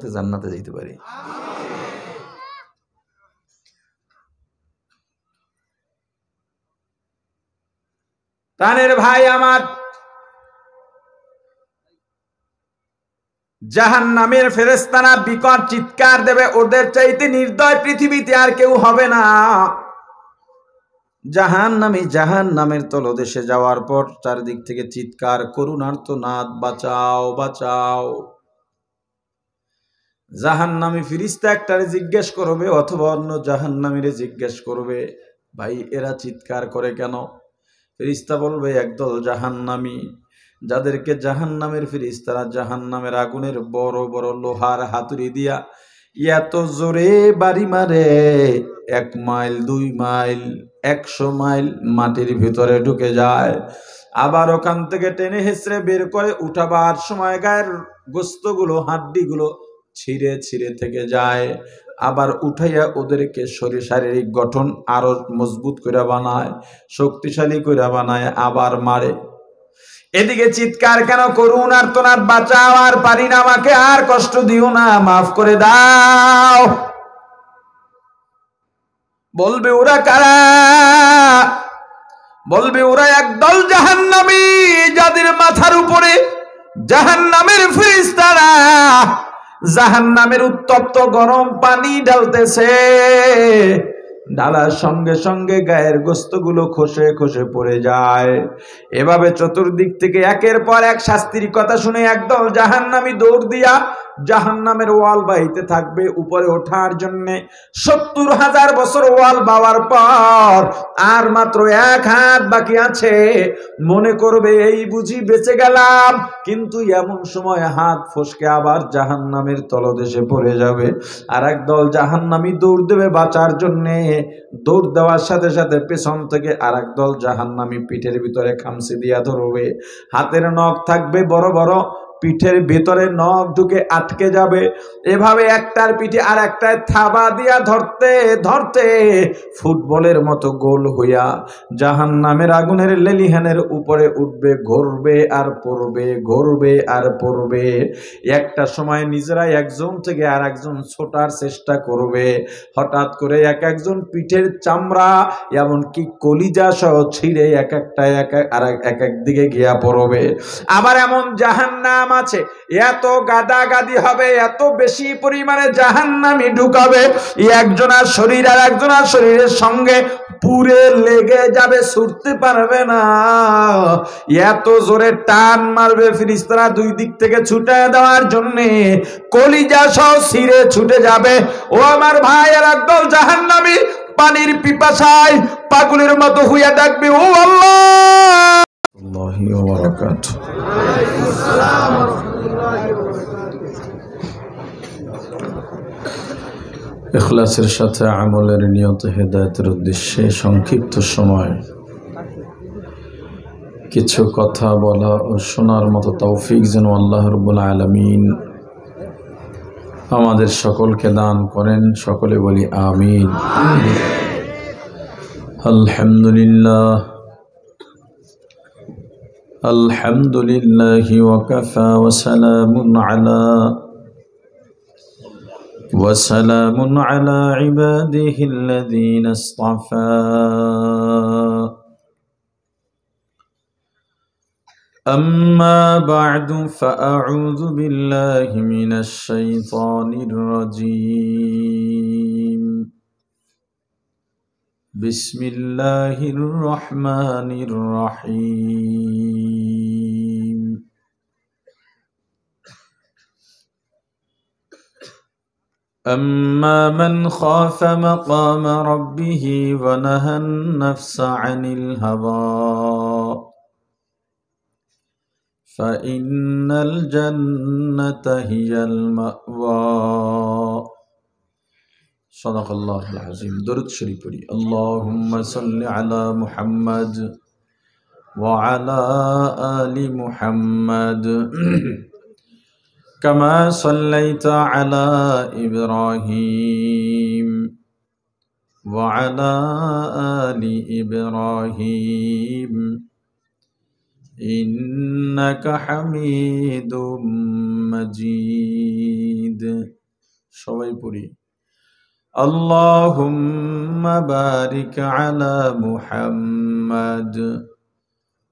সাথে জান্নাতে যেতে পারি। প্রাণের ভাই আমার, জাহান্নামের ফেরেশতারা বিকট চিৎকার দেবে, ওদের চাইতে নির্দয় পৃথিবীতে আর কেউ হবে না। জাহান্নামের তলদেশে যাওয়ার পর চারদিক থেকে চিৎকার, করুণার্তনাদ, বাঁচাও বাঁচাও। জাহান্নামী ফেরেশতা একটারে জিজ্ঞেস করবে অথবা অন্য জাহান্নামীরে জিজ্ঞেস করবে, ভাই এরা চিৎকার করে কেন? ফেরেশতা বলবে, একদল জাহান্নামী, যাদেরকে জাহান্নামের ফেরেশতারা জাহান্নামের আগুনের বড় বড় লোহার হাতুড়ি দিয়া এত জোরে বাড়ি মারে, 1 মাইল 2 মাইল 100 মাইল মাটির ভিতরে ঢুকে যায়। আবার ওখান থেকে টেনে হেঁচড়ে বের করে উঠাবার সময় গায়ের গোস্তগুলো, হাড্ডিগুলো ছিঁড়ে ছিঁড়ে থেকে যায়। আবার উঠাইয়া ওদেরকে শারীরিক গঠন আরো মজবুত করে বানায়, শক্তিশালী করে বানায়, আবার মারে। এদিকে চিৎকার কেন? করুন আর তোনার, বাঁচাও, আর পারি না, আমাকে আর কষ্ট দিও না, মাফ করে দাও। বলবে ওরা কারা? বলবে ওরা একদল জাহান্নামী, যাদের মাথার উপরে জাহান্নামের ফেরেশতারা জাহান্নামের উত্তপ্ত গরম পানি ঢালতেছে। ঢালার সঙ্গে সঙ্গে গায়ের গোস্তগুলো খসে খসে পড়ে যায়। এভাবে চতুর্দিক থেকে একের পর এক শাস্তির কথা শুনে একদল জাহান্নামী দৌড় দিয়া জাহান্নামের ওয়াল বাইতে থাকবে উপরে ওঠার জন্য। 70,000 বছর ওয়াল বাওয়ার পর আর মাত্র 1 হাত বাকি আছে। মনে করবে এই বুঝি বেঁচে গেলাম, কিন্তু এমন সময় হাত ফসকে আবার জাহান্নামের তলদেশে পড়ে যাবে। আর একদল জাহান্নামী দৌড় দেবে বাঁচার জন্যে। দৌড় দেওয়ার সাথে সাথে পেছন থেকে আর একদল জাহান্নামী পিঠের ভিতরে খামচি দিয়া ধরবে। হাতের নখ থাকবে বড় বড়, পিঠের ভিতরে নখ ঢুকে আটকে যাবে। এভাবে একটার পিঠে আর একটায় থাবা দিয়া ধরতে ধরতে ফুটবলের মতো গোল হইয়া জাহান্নামের আগুনের লেলিহানের উপরে উঠবে, ঘুরবে আর পড়বে, ঘুরবে আর পড়বে। একটা সময় নিজেরাই একজন থেকে আর একজন ছোটার চেষ্টা করবে। হঠাৎ করে এক একজন পিঠের চামড়া এমনকি কলিজা সহ ছিঁড়ে এক একটা এক এক দিকে গিয়া পড়বে। আবার এমন জাহান্নাম আছে, এত গাদাগাদি হবে, এত বেশি পরিমাণে জাহান্নামী ঢুকাবে, একজনের শরীর আর একজনের শরীরের সঙ্গে পুরে লেগে যাবে, ছুটতে পারবে না। এত জোরে টান মারবে ফেরেশতারা দুই দিক থেকে ছুটায় দেওয়ার জন্য, কলিজা সহ ছিঁড়ে ছুটে যাবে। ও আমার ভাই, আর একদল জাহান্নামী পানির পিপাসায় পাগলের মতো হইয়া ডাকবে, ও আল্লাহ। ইখলাসের সাথে আমলের নিয়ত হেদায়েতের উদ্দেশ্যে সংক্ষিপ্ত সময় কিছু কথা বলা ও শোনার মতো তৌফিক যেন আল্লাহ রাব্বুল আলামিন আমাদের সকলকে দান করেন। সকলে বলি আমিন। আলহামদুলিল্লাহ, আলহামদুলিল্লাহি ওয়া কাফা ওয়া সালামুন আলা ইবাদিহিল্লাযীনা ইসতাফা। أما بعد فأعوذ بالله من الشيطان الرجيم. بسم الله الرحمن الرحيم. أما من خاف مقام ربه ونهى النفس عن الهوى فإن الجنة هي المأوى. صدق الله العظيم. درود شريف پڑھی. اللهم صل على محمد وعلى آل محمد كما صليت على إبراهيم وعلى آل إبراهيم إنك حميد مجيد সবাই পড়ি اللهم بارك على محمد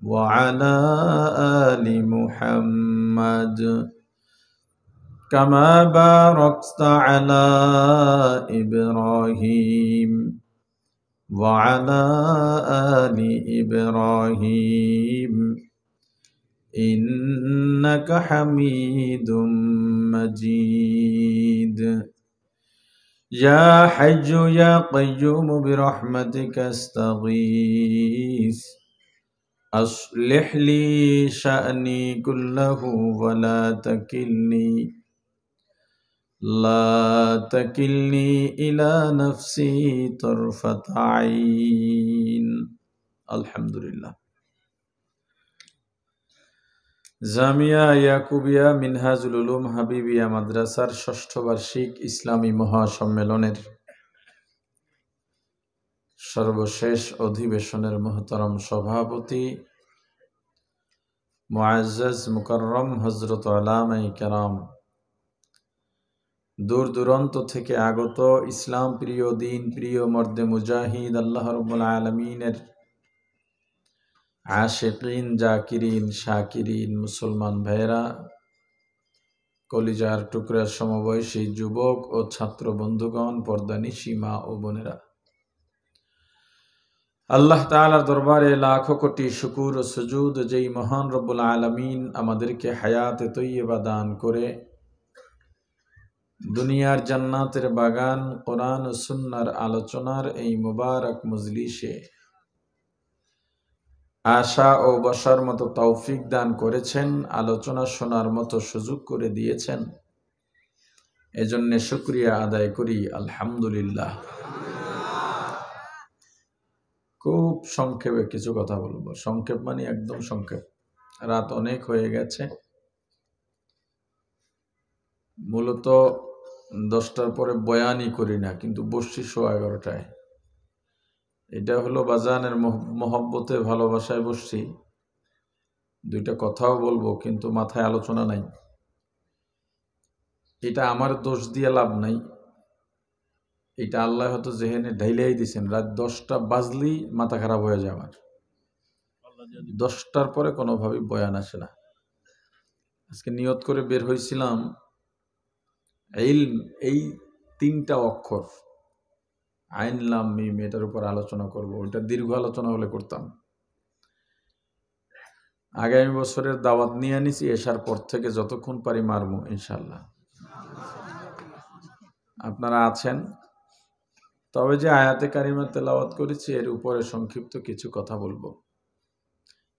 وعلى آل محمد كما باركت على إبراهيم وعلى آل إبراهيم إنك حميد مجيد يا حي يا قيوم برحمتك استغيث أصلح لي شأني كله ولا تكلني إلى نفسي طرفة عين الحمد لله জামিয়া ইয়াকুবিয়া মিনহাজুল উলুম হাবিবিয়া মাদ্রাসার ষষ্ঠ বার্ষিক ইসলামী মহাসম্মেলনের সর্বশেষ অধিবেশনের মুহতারাম সভাপতি মুআজ্জাজ মুকাররম হযরত উলামায়ে কেরাম, দূর দূরান্ত থেকে আগত ইসলাম প্রিয়, দিন প্রিয়, মর্দে মুজাহিদ, আল্লাহ রাব্বুল আলামিনের আশিকিন, জাকিরিন, শাকিরিন মুসলমান ভাইয়েরা, কলিজার টুকরা সমবয়সী যুবক ও ছাত্র বন্ধুগণ, পর্দানিশী মা ও বোনেরা, আল্লাহ তাআলার দরবারে লাখো কোটি শুকুর ও সুজুদ, যেই মহান রব্বুল আলামিন আমাদেরকে হায়াতে তৈয়বা দান করে দুনিয়ার জান্নাতের বাগান কোরআন ও সুন্নাহর আলোচনার এই মুবারক মজলিসে আশা ও বসার মতো তৌফিক দান করেছেন, আলোচনা শোনার মতো সুযোগ করে দিয়েছেন, এজন্য শুকরিয়া আদায় করি আলহামদুলিল্লাহ। খুব সংক্ষেপে কিছু কথা বলবো, সংক্ষেপ মানে একদম সংক্ষেপ, রাত অনেক হয়ে গেছে। মূলত 10টার পরে বয়ানই করি না, কিন্তু বসছি 11:15টায়। এটা হলো বাজানের মহব্বতে, ভালোবাসায় বসছি, দুইটা কথাও বলবো কিন্তু মাথায় আলোচনা নাই। এটা আমার দোষ দিয়ে লাভ নাই, এটা আল্লাহ হয়তো জেহেনে ঢাইলাই দিছেন। রাত 10টা বাজলেই মাথা খারাপ হয়ে যায় আমার, 10টার পরে কোনোভাবেই বয়ান আসে না। আজকে নিয়ত করে বের হয়েছিলাম এই 3টা অক্ষর আইন লাম মিম, এটার উপর আলোচনা করব। ওইটা দীর্ঘ আলোচনা হলে করতাম। আগামী বছরের দাওয়াত নিয়ে আনিছি, এসার পর থেকে যতক্ষণ পারি মারবো ইনশাল্লাহ। আপনারা আছেন? তবে যে আয়াতে কারিমা তেলাওয়াত করেছি এর উপরে সংক্ষিপ্ত কিছু কথা বলবো।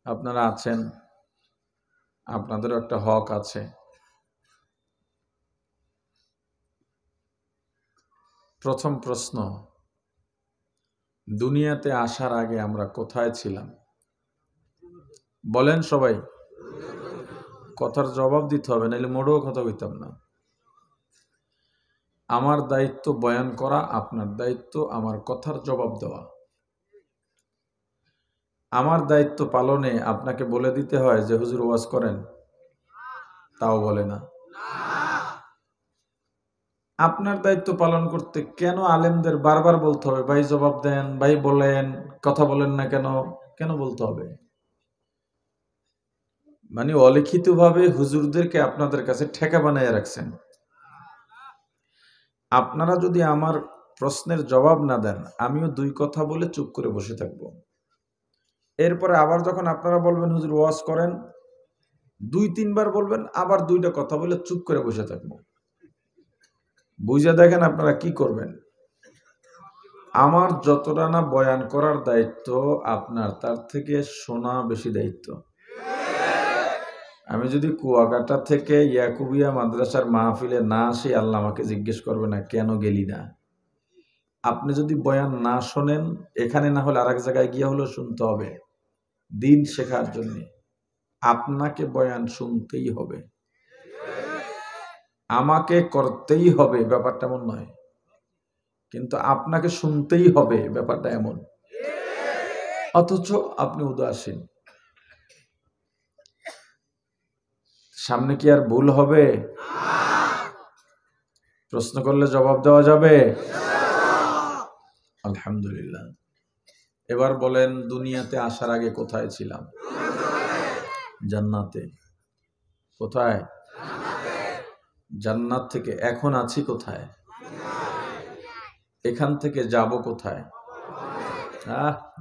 আপনারা আছেন, আপনাদেরও একটা হক আছে। প্রথম প্রশ্ন, দুনিয়াতে আসার আগে আমরা কোথায় ছিলাম? বলেন সবাই। কথার জবাব দিতে হবে, নাহলে মোটেও কথা কইতাম না। আমার দায়িত্ব বয়ান করা, আপনার দায়িত্ব আমার কথার জবাব দেওয়া। আমার দায়িত্ব পালনে আপনাকে বলে দিতে হয় যে হুজুর ওয়াজ করেন, তাও বলে না। আপনার দায়িত্ব পালন করতে কেন আলেমদের বারবার বলতে হবে ভাই জবাব দেন, ভাই বলেন, কথা বলেন না কেন? কেন বলতে হবে? মানে অলিখিতভাবে হুজুরদেরকে আপনাদের কাছে ঠেকা বানাইয়া রাখছেন। আপনারা যদি আমার প্রশ্নের জবাব না দেন, আমিও 2 কথা বলে চুপ করে বসে থাকবো। এরপরে আবার যখন আপনারা বলবেন হুজুর ওয়াজ করেন, 2-3 বার বলবেন, আবার 2টা কথা বলে চুপ করে বসে থাকবো। বুঝে দেখেন আপনারা কি করবেন। আমার যতটা না বয়ান করার দায়িত্ব আপনার, তার থেকে শোনা বেশি দায়িত্ব। আমি যদি কুয়াকাটা থেকে ইয়াকুবিয়া মাদ্রাসার মাহফিলে না আসি, আল্লাহ আমাকে জিজ্ঞেস করবে না কেন গেলি না। আপনি যদি বয়ান না শোনেন, এখানে না হলে আরেক জায়গায় গিয়ে হলো শুনতে হবে, দিন শেখার জন্য। আপনাকে বয়ান শুনতেই হবে, আমাকে করতেই হবে, ব্যাপারটা এমন নয়। কিন্তু আপনাকে শুনতেই হবে, ব্যাপারটা এমন। অথচ আপনি উদাসীন। সামনে কি আর ভুল হবে? প্রশ্ন করলে জবাব দেওয়া যাবে? আলহামদুলিল্লাহ। এবার বলেন, দুনিয়াতে আসার আগে কোথায় ছিলাম? জান্নাতে। কোথায়? জান্নাত থেকে এখন আছি কোথায়? এখান থেকে যাব কোথায়?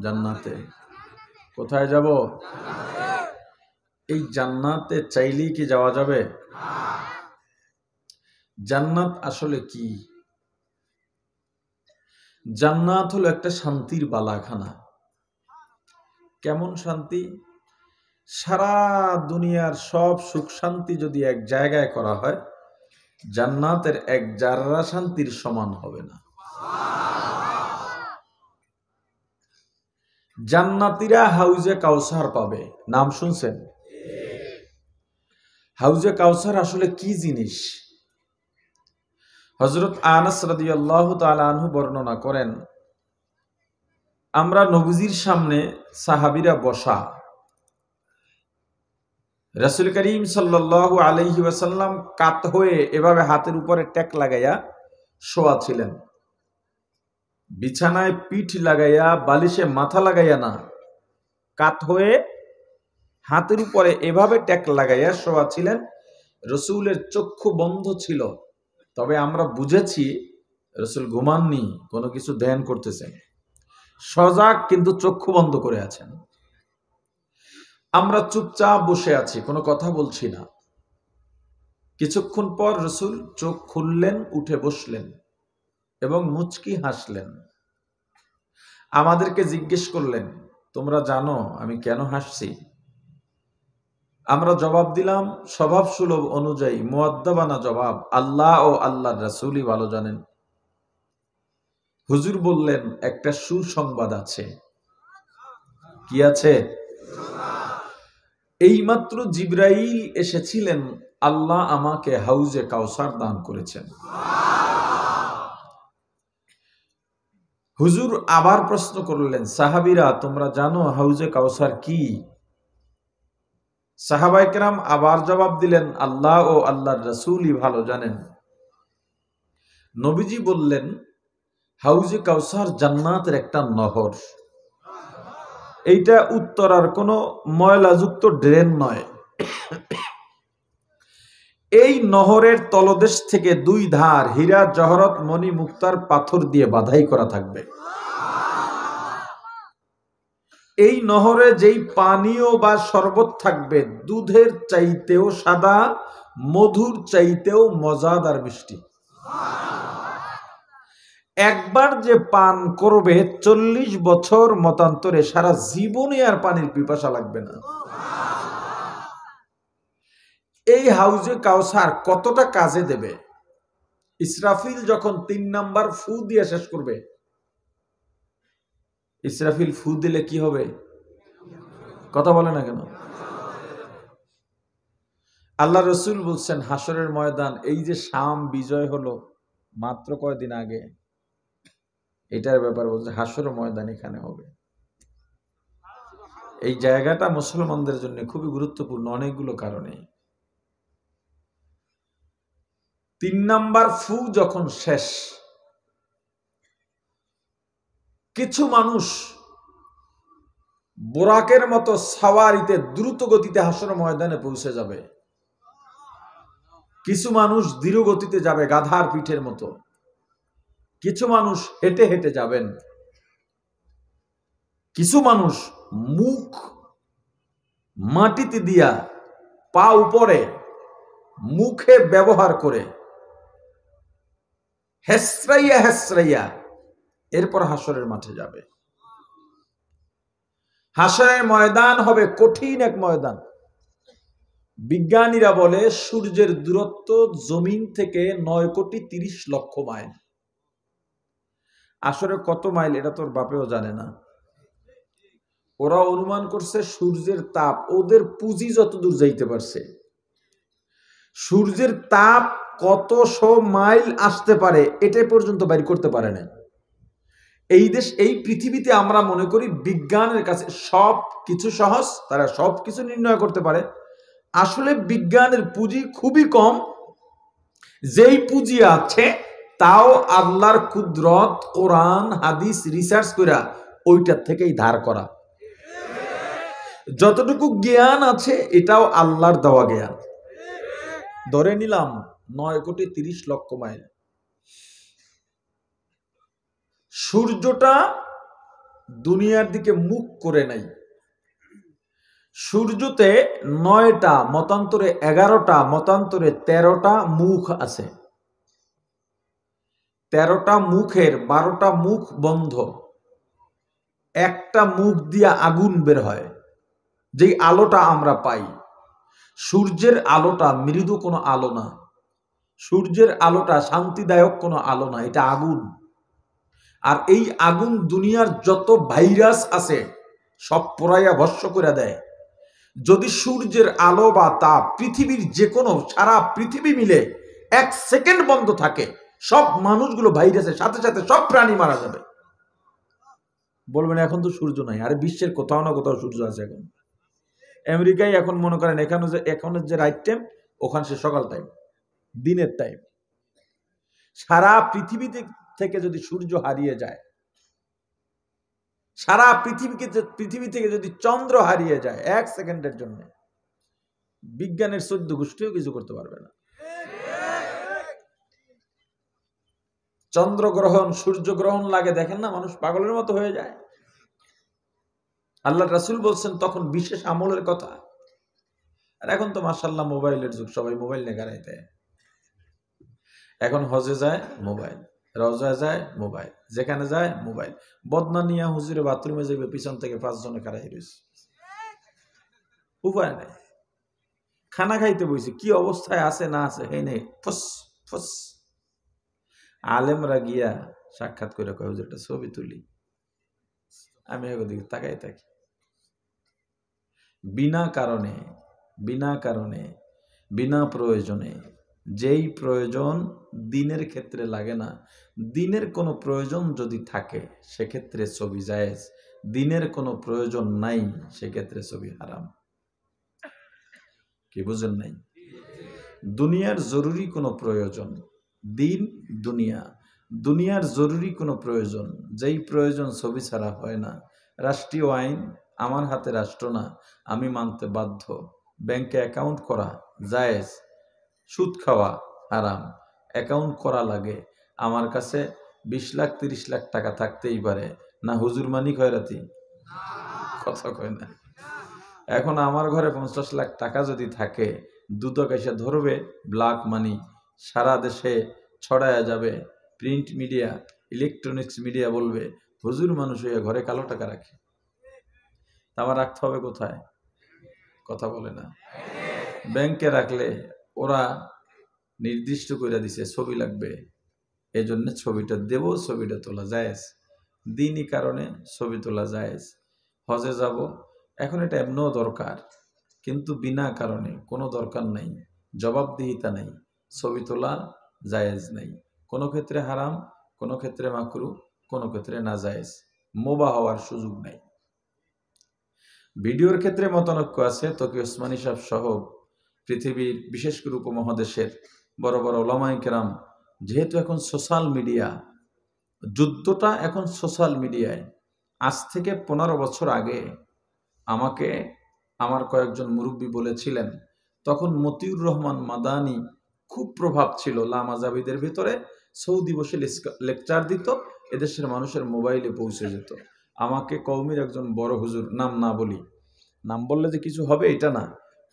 জান্নাতে। কোথায় যাব? এই জান্নাতে চাইলেই কি যাওয়া যাবে? জান্নাত আসলে কি? জান্নাত হলো একটা শান্তির বালাখানা। কেমন শান্তি? সারা দুনিয়ার সব সুখ শান্তি যদি এক জায়গায় করা হয়, জান্নাতের এক জাররা শান্তির সমান হবে না। জান্নাতীরা হাউজে কাউসার পাবে, নাম শুনছেন? হাউজে কাউসার আসলে কি জিনিস? হযরত আনাস রাদিয়াল্লাহু তাআলা আনহু বর্ণনা করেন, আমরা নবীজির সামনে সাহাবীরা বসা, রাসূল করিম সাল্লাল্লাহু আলাইহি ওয়াসাল্লাম কাত হয়ে এভাবে হাতের উপরে ট্যাক লাগাইয়া শোয়া ছিলেন। বিছানায় পিঠ লাগাইয়া, বালিশে মাথা লাগাইয়া না, কাত হয়ে হাতের উপরে এভাবে ট্যাক লাগাইয়া শোয়া ছিলেন। রাসূলের চক্ষু বন্ধ ছিল, তবে আমরা বুঝেছি রাসূল ঘুমাননি, কোনো কিছু ধ্যান করতেছেন। সজাগ, কিন্তু চক্ষু বন্ধ করে আছেন। আমরা চুপচাপ বসে আছি, কোনো কথা বলছি না। কিছুক্ষণ পর রাসূল চোখ খুললেন, উঠে বসলেন এবং মুচকি হাসলেন। আমাদেরকে জিজ্ঞেস করলেন, তোমরা জানো আমি কেন হাসছি? আমরা জবাব দিলাম স্বভাব সুলভ অনুযায়ী, মুআদ্দাবানা জবাব, আল্লাহ ও আল্লাহর রাসূলই ভালো জানেন। হুজুর বললেন, একটা সুসংবাদ আছে। কি আছে? এইমাত্র জিবরাইল এসেছিলেন, আল্লাহ আমাকে হাউজে কাউসার দান করেছেন। হুজুর আবার প্রশ্ন করলেন, সাহাবীরা তোমরা জানো হাউজে কাউসার কি? সাহাবায়ে কেরাম আবার জবাব দিলেন, আল্লাহ ও আল্লাহর রাসূলই ভালো জানেন। নবীজি বললেন, হাউজে কাউসার জান্নাতের একটা নহর। এইটা উত্তরার কোনো ময়লাযুক্ত ড্রেন নয়। এই নহরের তলদেশ থেকে দুই ধার হীরা, জহরত, মণি, মুক্তার পাথর দিয়ে বাধাই করা থাকবে। এই নহরে যেই পানীয় বা শরবত থাকবে, দুধের চাইতেও সাদা, মধুর চাইতেও মজাদার মিষ্টি। একবার যে পান করবে 40 বছর মতান্তরে সারা জীবনে আর পানির পিপাসা লাগবে না। এই হাউজে কাউসার কতটা কাজে দেবে? ইসরাফিল যখন 3 নাম্বার ফু দিয়ে শেষ করবে, ইসরাফিল ফু দিলে কি হবে? কথা বলে না কেন? আল্লাহ রসুল বলছেন, হাসরের ময়দান, এই যে শাম বিজয় হলো মাত্র কয়েকদিন আগে, এটার ব্যাপার বলছে, হাসরের ময়দান এখানে হবে। এই জায়গাটা মুসলমানদের জন্য খুবই গুরুত্বপূর্ণ অনেকগুলো কারণে। 3 নাম্বার ফু যখন শেষ, কিছু মানুষ বোরাকের মতো সাওয়ারিতে দ্রুত গতিতে হাসরের ময়দানে পৌঁছে যাবে। কিছু মানুষ ধীর গতিতে যাবে গাধার পিঠের মতো। কিছু মানুষ হেঁটে হেঁটে যাবেন। কিছু মানুষ মুখ মাটিতে দিয়া, পা উপরে, মুখে ব্যবহার করে হেসরাইয়া হেসরাইয়া এরপর হাসরের মাঠে যাবে। হাসরের ময়দান হবে কঠিন এক ময়দান। বিজ্ঞানীরা বলে সূর্যের দূরত্ব জমিন থেকে 9,30,00,000 মাইল। আসলে কত মাইল এটা তোর বাপেও জানে না। ওরা অনুমান করছে সূর্যের তাপ ওদের পুঁজি যতদূর যাইতে পারছে, সূর্যের তাপ কতশো মাইল আসতে পারে এটা পর্যন্ত বাইর করতে পারে না। এই পৃথিবীতে আমরা মনে করি বিজ্ঞানের কাছে সব কিছু সহজ, তারা সব কিছু নির্ণয় করতে পারে। আসলে বিজ্ঞানের পুঁজি খুবই কম, যেই পুঁজি আছে তাও আল্লাহর কুদরত, কোরআন হাদিস রিসার্চ করা ওইটার থেকেই ধার করা। যতটুকু জ্ঞান আছে এটাও আল্লাহর দেওয়া জ্ঞান। ধরে নিলাম 9,30,00,000 মাইল। সূর্যটা দুনিয়ার দিকে মুখ করে নাই। সূর্যতে 9টা, মতান্তরে 11টা, মতান্তরে 13টা মুখ আছে। 13টা মুখের 12টা মুখ বন্ধ। একটা মুখ দিয়া আগুন বের হয়, যেই আলোটা আমরা পাই। সূর্যের আলোটা মৃদু কোনো আলো না, সূর্যের আলোটা শান্তিদায়ক কোনো আলো না, এটা আগুন। আর এই আগুন দুনিয়ার যত ভাইরাস আছে সব পোড়াইয়া ভস্ম করে দেয়। যদি সূর্যের আলো বা তাপ পৃথিবীর যে কোনো, সারা পৃথিবী মিলে 1 সেকেন্ড বন্ধ থাকে, সব মানুষগুলো ভাইরাসের সাথে সাথে সব প্রাণী মারা যাবে। বলবেন এখন তো সূর্য নাই। আরে বিশ্বের কোথাও না কোথাও সূর্য আছে। এখন আমেরিকায় এখন মনে করেন এখানে যে রাইট টাইম, ওখানে সে সকাল টাইম, দিনের টাইম। সারা পৃথিবী থেকে যদি সূর্য হারিয়ে যায়, সারা পৃথিবী থেকে যদি চন্দ্র হারিয়ে যায় 1 সেকেন্ডের জন্য, বিজ্ঞানের 14 গোষ্ঠীও কিছু করতে পারবে না। চন্দ্রগ্রহণ, সূর্যগ্রহণ লাগে, দেখেন না, মানুষ পাগলের মতো হয়ে যায়। আল্লাহ রাসূল বলছেন তখন বিশেষ আমলের কথা। আর এখন তো মাশাআল্লাহ মোবাইলের যুগ, সবাই মোবাইল নিয়ে গাড়াইতে। এখন হজে যায় মোবাইল, রওজায় যায় মোবাইল, যেখানে যায় মোবাইল। বদনা নিয়া হুজুরে বাথরুমে যাবে, পিছন থেকে 5 জনে খাড়াই রয়েছে, উপায় নাই। খানা খাইতে বইছে, কি অবস্থায় আছে না আছে এই নেই, ফস ফস। আলেমরা গিয়া সাক্ষাৎ করে কয় হুজুর একটা ছবি তুলি। আমি ওদিকে তাকাই থাকি। বিনা কারণে বিনা প্রয়োজনে, যেই প্রয়োজন দিনের ক্ষেত্রে লাগে না, দিনের কোনো প্রয়োজন যদি থাকে সেক্ষেত্রে ছবি জায়েজ, দিনের কোনো প্রয়োজন নাই সেক্ষেত্রে ছবি হারাম। কি বুঝেন নাই? দুনিয়ার জরুরি কোনো প্রয়োজন, দিন দুনিয়ার জরুরি কোনো প্রয়োজন, যেই প্রয়োজন ছবি ছাড়া হয় না। রাষ্ট্রীয় আইন, আমার হাতে রাষ্ট্র না, আমি মানতে বাধ্য। ব্যাংকে অ্যাকাউন্ট করা জায়েজ, সুদ খাওয়া হারাম। অ্যাকাউন্ট করা লাগে, আমার কাছে 20 লাখ 30 লাখ টাকা থাকতেই পারে না, হুজুর মানি খয়রাতি কথা কয় না। এখন আমার ঘরে 50 লাখ টাকা যদি থাকে, দুদক এসে ধরবে, ব্ল্যাক মানি সারা দেশে ছড়ায়া যাবে। প্রিন্ট মিডিয়া, ইলেকট্রনিক্স মিডিয়া বলবে হুজুর মানুষ হয়ে ঘরে কালো টাকা রাখে। আমার রাখতে হবে কোথায়? কথা বলে না। ব্যাংকে রাখলে ওরা নির্দিষ্ট করে দিছে ছবি লাগবে, এই জন্য ছবিটা দেব, ছবিটা তোলা জায়েজ, দিনই কারণে ছবি তোলা জায়েজ। হজে যাব, এখন এটা এমনও দরকার, কিন্তু বিনা কারণে কোনো দরকার নাই, জবাবদিহিতা নেই, ছবি তোলা জায়েজ নেই। কোনো ক্ষেত্রে হারাম, কোনো ক্ষেত্রে মাকরু, কোনো ক্ষেত্রে নাজায়েজ, মুবাহ হওয়ার সুযোগ নেই। ভিডিওর ক্ষেত্রে মতানৈক্য আছে। তকি ওসমানী সাহেব সহ পৃথিবীর বিশেষ করে উপমহাদেশের বড় বড় ওলামায়ে কেরাম, যেহেতু এখন সোশ্যাল মিডিয়া, যুদ্ধটা এখন সোশ্যাল মিডিয়ায়। আজ থেকে 15 বছর আগে আমাকে আমার কয়েকজন মুরব্বী বলেছিলেন, তখন মতিউর রহমান মাদানী খুব প্রভাব ছিল লামাজাবিদের ভিতরে। সৌদি বসে লেকচার দিত, এদেশের মানুষের মোবাইলে পৌঁছে যেত। আমাকে কওমির একজন বড় হুজুর, নাম না বলি, নাম বললে যে কিছু হবে এটা না,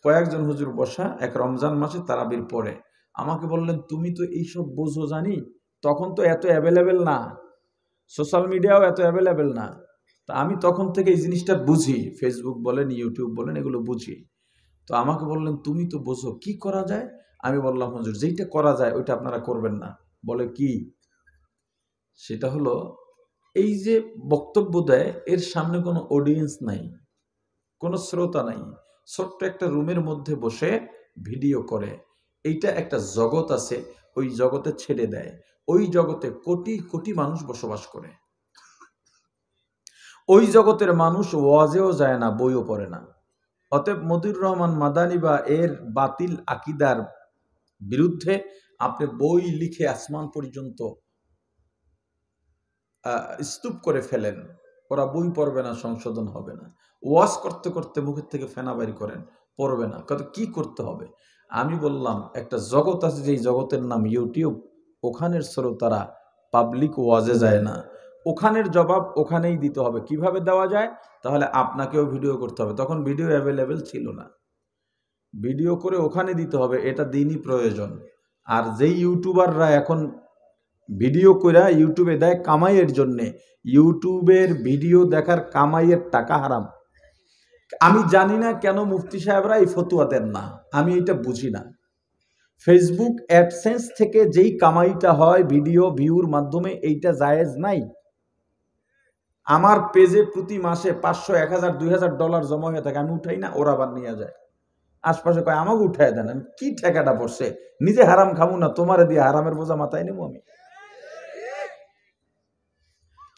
কয়েকজন হুজুর বসা এক রমজান মাসে তারাবির পরে আমাকে বললেন, তুমি তো এইসব বোঝো জানি, তখন তো এত অ্যাভেলেবেল না, সোশ্যাল মিডিয়াও এত অ্যাভেলেবেল না। তা আমি তখন থেকে এই জিনিসটা বুঝি, ফেসবুক বলেন ইউটিউব বলেন এগুলো বুঝি। তো আমাকে বললেন তুমি তো বোঝো, কি করা যায়? আমি বললাম হুজুর যেইটা করা যায় ওইটা আপনারা করবেন না। বলে কি? সেটা হলো এই যে বক্তব্য দেয়, এর সামনে কোনো অডিয়েন্স নাই, কোনো শ্রোতা নাই, ছোট্ট একটা রুমের মধ্যে বসে ভিডিও করে। এইটা একটা জগৎ আছে, ওই জগতে ছেড়ে দেয়, ওই জগতে কোটি কোটি মানুষ বসবাস করে। ওই জগতের মানুষ ওয়াজেও যায় না, বইও পড়ে না, অতএব মতিউর রহমান মাদানী বা এর বাতিল আকিদার বিরুদ্ধে আপনি বই লিখে আসমান পর্যন্ত স্তূপ করে ফেলেন, ওরা বই পড়বে না, সংশোধন হবে না। ওয়াজ করতে করতে মুখের থেকে ফেনা বাড়ি করেন, পড়বে না। কত কি করতে হবে? আমি বললাম একটা জগৎ আছে, যেই জগতের নাম ইউটিউব। ওখানের শ্রোতারা পাবলিক ওয়াজে যায় না, ওখানের জবাব ওখানেই দিতে হবে। কিভাবে দেওয়া যায়? তাহলে আপনাকেও ভিডিও করতে হবে। তখন ভিডিও অ্যাভেলেবেল ছিল না, ভিডিও করে ওখানে দিতে হবে, এটা দিনই প্রয়োজন। আর যেই ইউটিউবাররা এখন ভিডিও কইরা ইউটিউবে দেয় কামাইয়ের জন্যে, ইউটিউবের ভিডিও দেখার কামাইয়ের টাকা হারাম। আমি জানি না কেন মুফতি সাহেবরা এই ফতুয়া দেন না, আমি এটা বুঝি না। ফেসবুক অ্যাডসেন্স থেকে যেই কামাইটা হয় ভিডিও ভিউর মাধ্যমে, এইটা জায়েজ নাই? আমার পেজে প্রতি মাসে 500, 1000, $2000 জমা হয়ে থাকে, আমি উঠাই না, ওরা আবার নিয়ে যায়। আশপাশে কয় আমাকে উঠাই দেন। আমি কি ঠেকাটা পড়ছে, নিজে হারাম খাবো না, তোমারে দিয়ে হারামের বোঝা মাথায় নেবো আমি?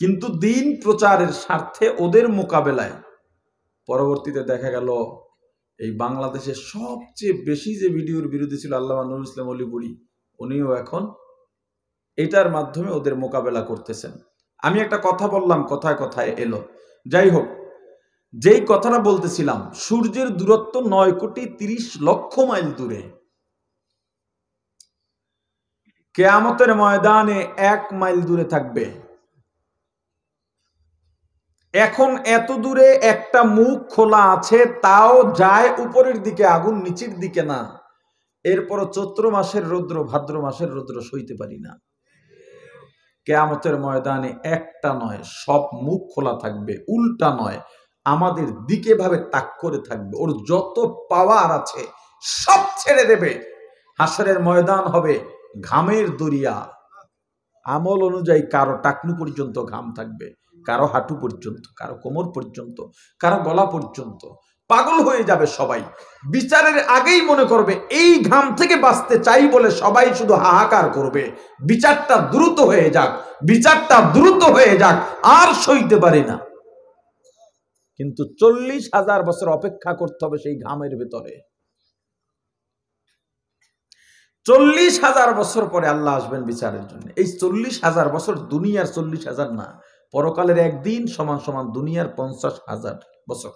কিন্তু দিন প্রচারের স্বার্থে ওদের মোকাবেলায় পরবর্তীতে দেখা গেল এই বাংলাদেশে সবচেয়ে বেশি যে ভিডিওর বিরোধী ছিল আল্লামা নুরুল ইসলাম অলিপুরি, উনিও এখন এটার মাধ্যমে ওদের মোকাবেলা করতেছেন। আমি একটা কথা বললাম, কথায় কথায় এলো। যাই হোক, যেই কথাটা বলতেছিলাম, সূর্যের দূরত্ব 9,30,00,000 মাইল দূরে। কিয়ামতের ময়দানে 1 মাইল দূরে থাকবে। এখন এত দূরে একটা মুখ খোলা আছে, তাও যায় উপরের দিকে, আগুন নিচের দিকে না। এরপরও চৈত্র মাসের রৌদ্র, ভাদ্র মাসের রৌদ্র সইতে পারি না। কিয়ামতের ময়দানে একটা নয়, সব মুখ খোলা থাকবে, উল্টা নয়, আমাদের দিকে ভাবে তাক করে থাকবে। ওর যত পাওয়ার আছে সব ছেড়ে দেবে। হাসরের ময়দান হবে ঘামের দরিয়া। আমল অনুযায়ী কারো টাকনু পর্যন্ত ঘাম থাকবে, কারো হাঁটু পর্যন্ত, কারো কোমর পর্যন্ত, কারো গলা পর্যন্ত। পাগল হয়ে যাবে সবাই। বিচারের আগেই মনে করবে এই ঘাম থেকে বাঁচতে চাই বলে সবাই শুধু হাহাকার করবে, বিচারটা দ্রুত হয়ে যাক, বিচারটা দ্রুত হয়ে যাক, আর সইতে পারি না। কিন্তু 40,000 বছর অপেক্ষা করতে হবে সেই ঘামের ভেতরে। 40,000 বছর পরে আল্লাহ আসবেন বিচারের জন্য। এই 40,000 বছর দুনিয়ার 40,000 না, পরকালের একদিন সমান সমান দুনিয়ার 50,000 বছর।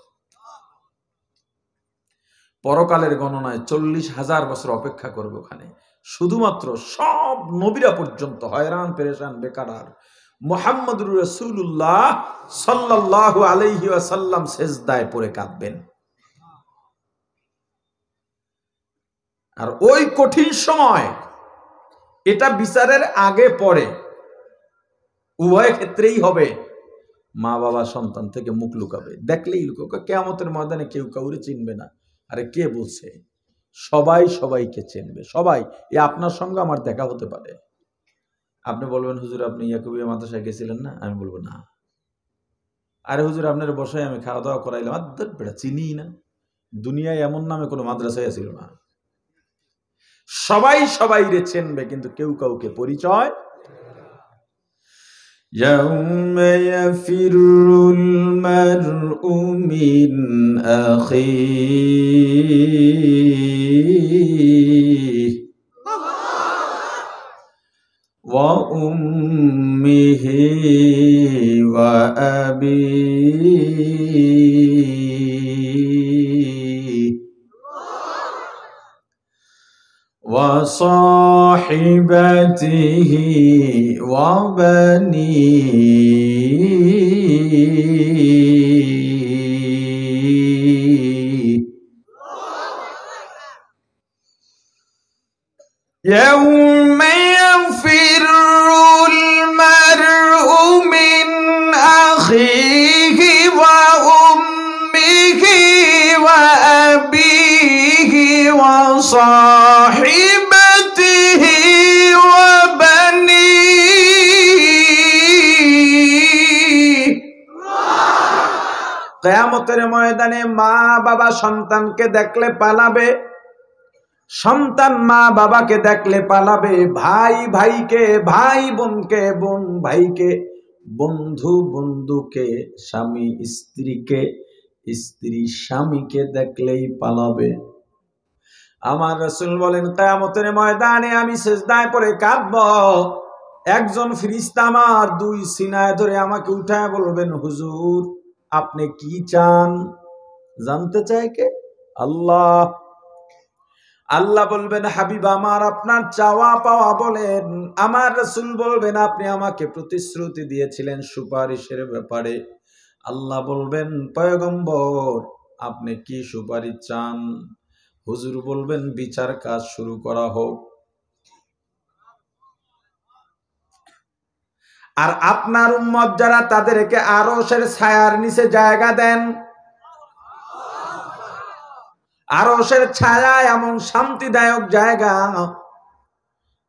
পরকালের গণনায় 40,000 বছর অপেক্ষা করবে ওখানে। শুধুমাত্র সব নবীরা পর্যন্ত হয়রান পেরেশান বেকার। মুহাম্মদুর রাসূলুল্লাহ সাল্লাল্লাহু আলাইহি ওয়াসাল্লাম সেজদায় পড়ে কাঁদবেন। আর ওই কঠিন সময়, এটা বিচারের আগে পরে উভয় ক্ষেত্রেই হবে, মা বাবা সন্তান থেকে মুখ লুকাবে, দেখলেই লুকাবে। কিয়ামতের ময়দানে কেউ কাউরে চিনবে না। আরে কে বলছে? সবাই সবাইকে চিনবে, সবাই। এ আপনার সঙ্গে আমার দেখা হতে পারে। আপনি বলবেন হুজুর আপনি ইয়াকুবিয়া মাদ্রাসায় গেছিলেন না? আমি বলবো না। আরে হুজুর আপনার বসায় আমি খাওয়া দাওয়া করাইলাম, আদর বেটা চিনি না। দুনিয়ায় এমন নামে কোনো মাদ্রাসায় ছিল না। সবাই সবাইরে চিনবে, কিন্তু কেউ কাউকে পরিচয়। يوم يفر المرء من أخيه وأمه وأبيه وصاحبته وبنيه يوم يفر المرء من أخيه وأمه وأبيه وصاحبته وبنيه কিয়ামতের ময়দানে মা বাবা সন্তানকে দেখলে পালাবে, সন্তান মা বাবাকে দেখলে পালাবে, ভাই ভাইকে, ভাই বোনকে, বোন ভাইকে, বন্ধু বন্ধুকে, স্বামী স্ত্রীকে, স্ত্রী স্বামীকে দেখলেই পালাবে। আমার রাসূল বলেন কিয়ামতের ময়দানে আমি সিজদায় পড়ে কাঁদব, একজন ফেরেশতা আমার দুই সিনায় ধরে আমাকে উঠায় বলবেন, হুজুর আপনি কি চান? জানতে চাই কে? আল্লাহ। আল্লাহ বলবেন, হাবিব আমার আপনার চাওয়া পাওয়া বলেন। আমার রাসূল বলবেন, আপনি আমাকে প্রতিশ্রুতি দিয়েছিলেন সুপারিশের ব্যাপারে। আল্লাহ বলবেন, পয়গম্বর আপনি কি সুপারিশ চান? হুজুর বলবেন, বিচার কাজ শুরু করা হোক। আর আপনার উম্মত যারা তাদেরকে আরশের ছায়ার নিচে জায়গা দেন। আরশের ছায়া এমন শান্তিদায়ক জায়গা,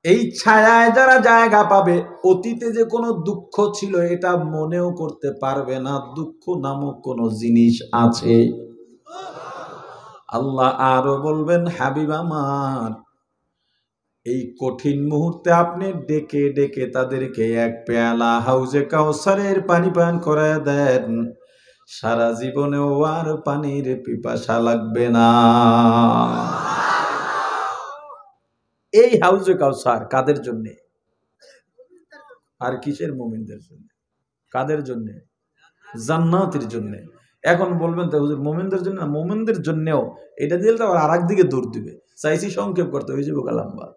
এই ছায়ায় যারা জায়গা পাবে অতীতে যে কোনো দুঃখ ছিল এটা মনেও করতে পারবে না, দুঃখ নামক কোনো জিনিস আছে। আল্লাহ আরো বলবেন, হাবিব আমার এই কঠিন মুহূর্তে আপনি ডেকে ডেকে তাদেরকে এক পেয়ালা হাউজে কাউসারের পানি পান করায় দেন, সারা জীবনেও আর পানির পিপাসা লাগবে না। এই হাউজে কাউসার কাদের জন্য? আর কিসের? মুমিনদের জন্য। কাদের জন্য? জান্নাতের জন্য। এখন বলবেন তো হুজুর মুমিনদের জন্য না, মুমিনদের জন্যও। এটা দিলে তো আবার আরেক দিকে দৌড় দিবে। চাইছি সংক্ষেপ করতে, হয়ে যাবে লম্বা।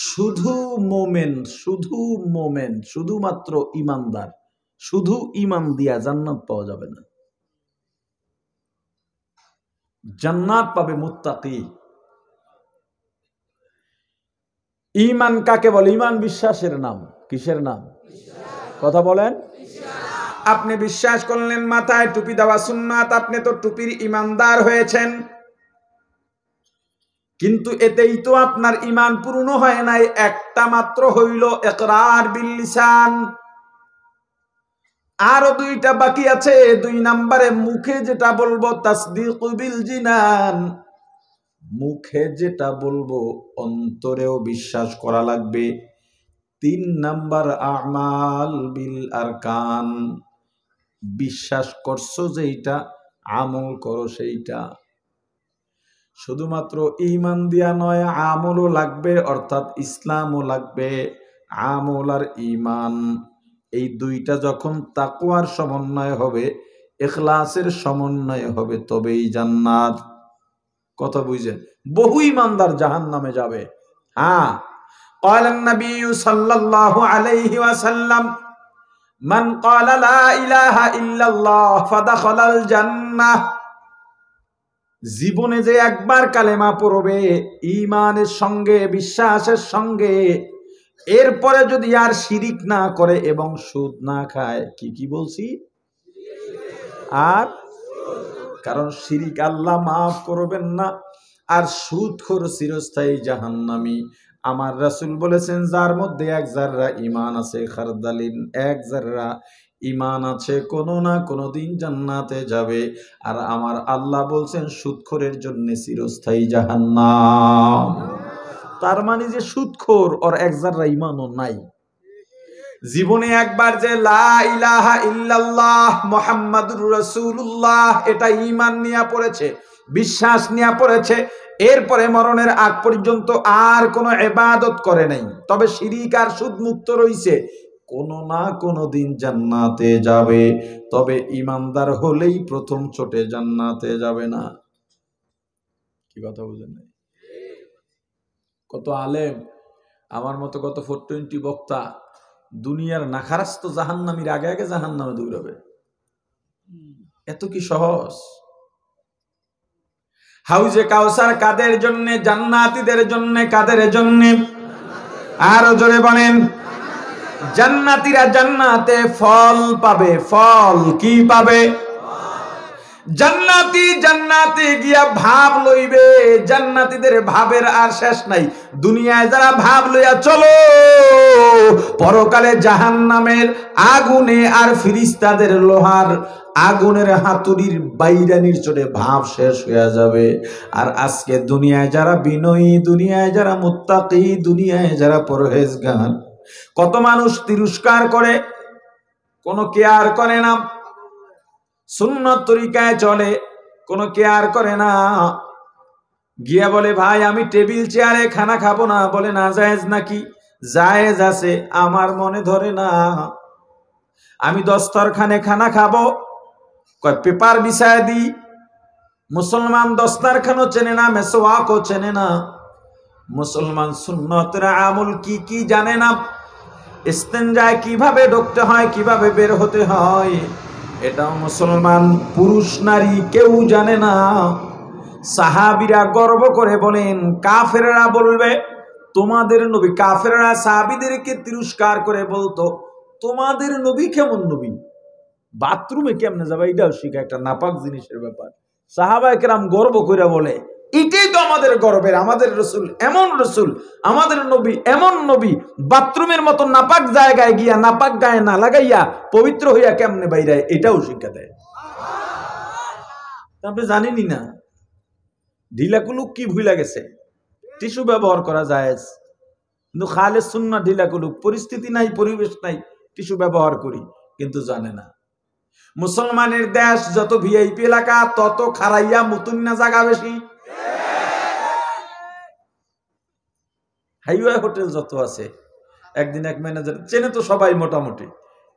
শুধু মোমেন, শুধু মোমেন, শুধুমাত্র ইমানদার, শুধু ইমান দিয়া জান্নাত পাওয়া যাবে না। জান্নাত পাবে মুত্তাকি। ঈমান কাকে বলে? ঈমান বিশ্বাসের নাম। কিসের নাম? কথা বলেন। আপনি বিশ্বাস করলেন মাথায় টুপি দেওয়া সুন্নাত, আপনি তো টুপির ঈমানদার হয়েছেন, কিন্তু এতেই তো আপনার ঈমান পূর্ণ হয় নাই। একটা মাত্র হইল ইকরার বিল লিসান, আরো দুইটা বাকি আছে। 2 নম্বরে মুখে যেটা বলবো তাসদীক বিল জিনান, মুখে যেটা বলবো অন্তরেও বিশ্বাস করা লাগবে। 3 নাম্বার আমাল বিল আরকান, বিশ্বাস করছো যেইটা আমল করো সেইটা। শুধুমাত্র ঈমান দিয়া নয়, আমলও লাগবে, অর্থাৎ ইসলামও লাগবে। আমল আর ঈমান এই দুইটা যখন তাকওয়ার সমন্বয় হবে, ইখলাসের সমন্বয় হবে, তবেই জান্নাত। কথা বুঝেন? বহু ঈমানদার জাহান্নামে যাবে। হ্যাঁ, قال النبي صلى الله عليه وسلم من قال لا إله إلا الله فدخل الجنة, জীবনে যে একবার কালেমা পড়বে ঈমানের সঙ্গে, বিশ্বাসের সঙ্গে, এরপরে যদি আর শিরিক না করে এবং সুদ না খায়, কি বলছি? আর কারণ শিরিক আল্লাহ মাফ করবেন না, আর সুদখোর চিরস্থায়ী জাহান্নামী। আমার রাসূল বলেছেন, যার মধ্যে 1 জাররা ঈমান আছে, খারদালিন 1 জাররা ঈমান আছে, কোনো না কোনো দিন জান্নাতে যাবে। আর আমার আল্লাহ বলছেন সুদখোরের জন্য চিরস্থায়ী জাহান্নাম। তার মানে যে সুদখোর ওর 1 জাররা ঈমানও নাই। জীবনে একবার যে লা ইলাহা ইল্লাল্লাহ মুহাম্মাদুর রাসূলুল্লাহ এটা ঈমান নিয়ে পড়েছে, বিশ্বাস নিয়ে পড়েছে, এরপরে মরণের আগ পর্যন্ত আর কোনো ইবাদত করে নাই, তবে শিরিক আর সুদ মুক্ত রইছে, কোনো না কোনো দিন জান্নাতে যাবে। তবে ঈমানদার হলেই প্রথম চোটে জান্নাতে যাবে না। কি কথা বুঝেন নাই? কত আলেম, আমার মতো কত 420 বক্তা দুনিয়ার নাখারাস্ত জাহান্নামীর আগে আগে জাহান্নামে দৌড়াবে। এত কি সহজ? হাউজে কাউসার কাদের জন্য? জান্নাতীদের জন্য। কাদের জন্য? আরো জোরে বলেন। জান্নাতীরা জান্নাতে ফল পাবে। ফল কি পাবে? জান্নাতি জান্নাতে গিয়া ভাব লইবে। জান্নাতীদের ভাবের আর শেষ নাই। দুনিয়ায় যারা ভাব লইয়া চলো, পরকালে জাহান্নামের আগুনে আর ফিরিস্তাদের লোহার আগুনের হাতুড়ির বাইরানির চোটে ভাব শেষ হয়ে যাবে। আর আজকে দুনিয়ায় যারা বিনয়ী, দুনিয়ায় যারা মুত্তাকি, দুনিয়ায় যারা পরহেজগার, কত মানুষ তিরস্কার করে, কোনো কেয়ার করে না। সুন্নত তরিকায় চলে, কোনো কেয়ার করে না। গিয়া বলে ভাই আমি টেবিল চেয়ারে খানা খাবো না। বলে না জায়েজ নাকি? জায়েজ আছে, আমার মনে ধরে না। আমি দস্তরখানে খানা খাবো, কয় পেপার বিছায় দি। মুসলমান দস্তরখানও চেনে না, মেসওয়াকও চেনে না। মুসলমান সুন্নতের আমল কি কি জানে না। ইস্তেঞ্জায় কিভাবে ঢুকতে হয়, কিভাবে বের হতে হয়, এটাও মুসলমান পুরুষ নারী কেউ জানে না। সাহাবীরা গর্ব করে বলেন, কাফেররা বলবে তোমাদের নবী, কাফেররা সাহাবীদেরকে তিরস্কার করে বলতো তোমাদের নবী কেমন নবী, বাথরুমে কেমনে যাবে এটাও শিখা, একটা নাপাক জিনিসের ব্যাপার। সাহাবায়ে কেরাম গর্ব করে বলে এটাই তো আমাদের গর্বের, আমাদের রসুল এমন রসুল, আমাদের নবী এমন নবী, বাথরুমের মতো নাপাক জায়গায় গিয়া নাপাক গায়ে না লাগাইয়া পবিত্র হইয়া কেমনে বাইরে, এটাও শিক্ষা দেয়। আপনি জানেনই না ঢিলাকুলুক কি ভুলা গেছে। টিস্যু ব্যবহার করা যায়, কিন্তু খালে সুন্নাহ ঢিলাকুলুক, পরিস্থিতি নাই, পরিবেশ নাই, টিস্যু ব্যবহার করি, কিন্তু জানে না। মুসলমানের দেশ যত ভিআইপি এলাকা তত খারাইয়া মুতুন্না জায়গা বেশি। হাইওয়ে হোটেল যত আছে, একদিন এক ম্যানেজার চেনে তো সবাই মোটামুটি,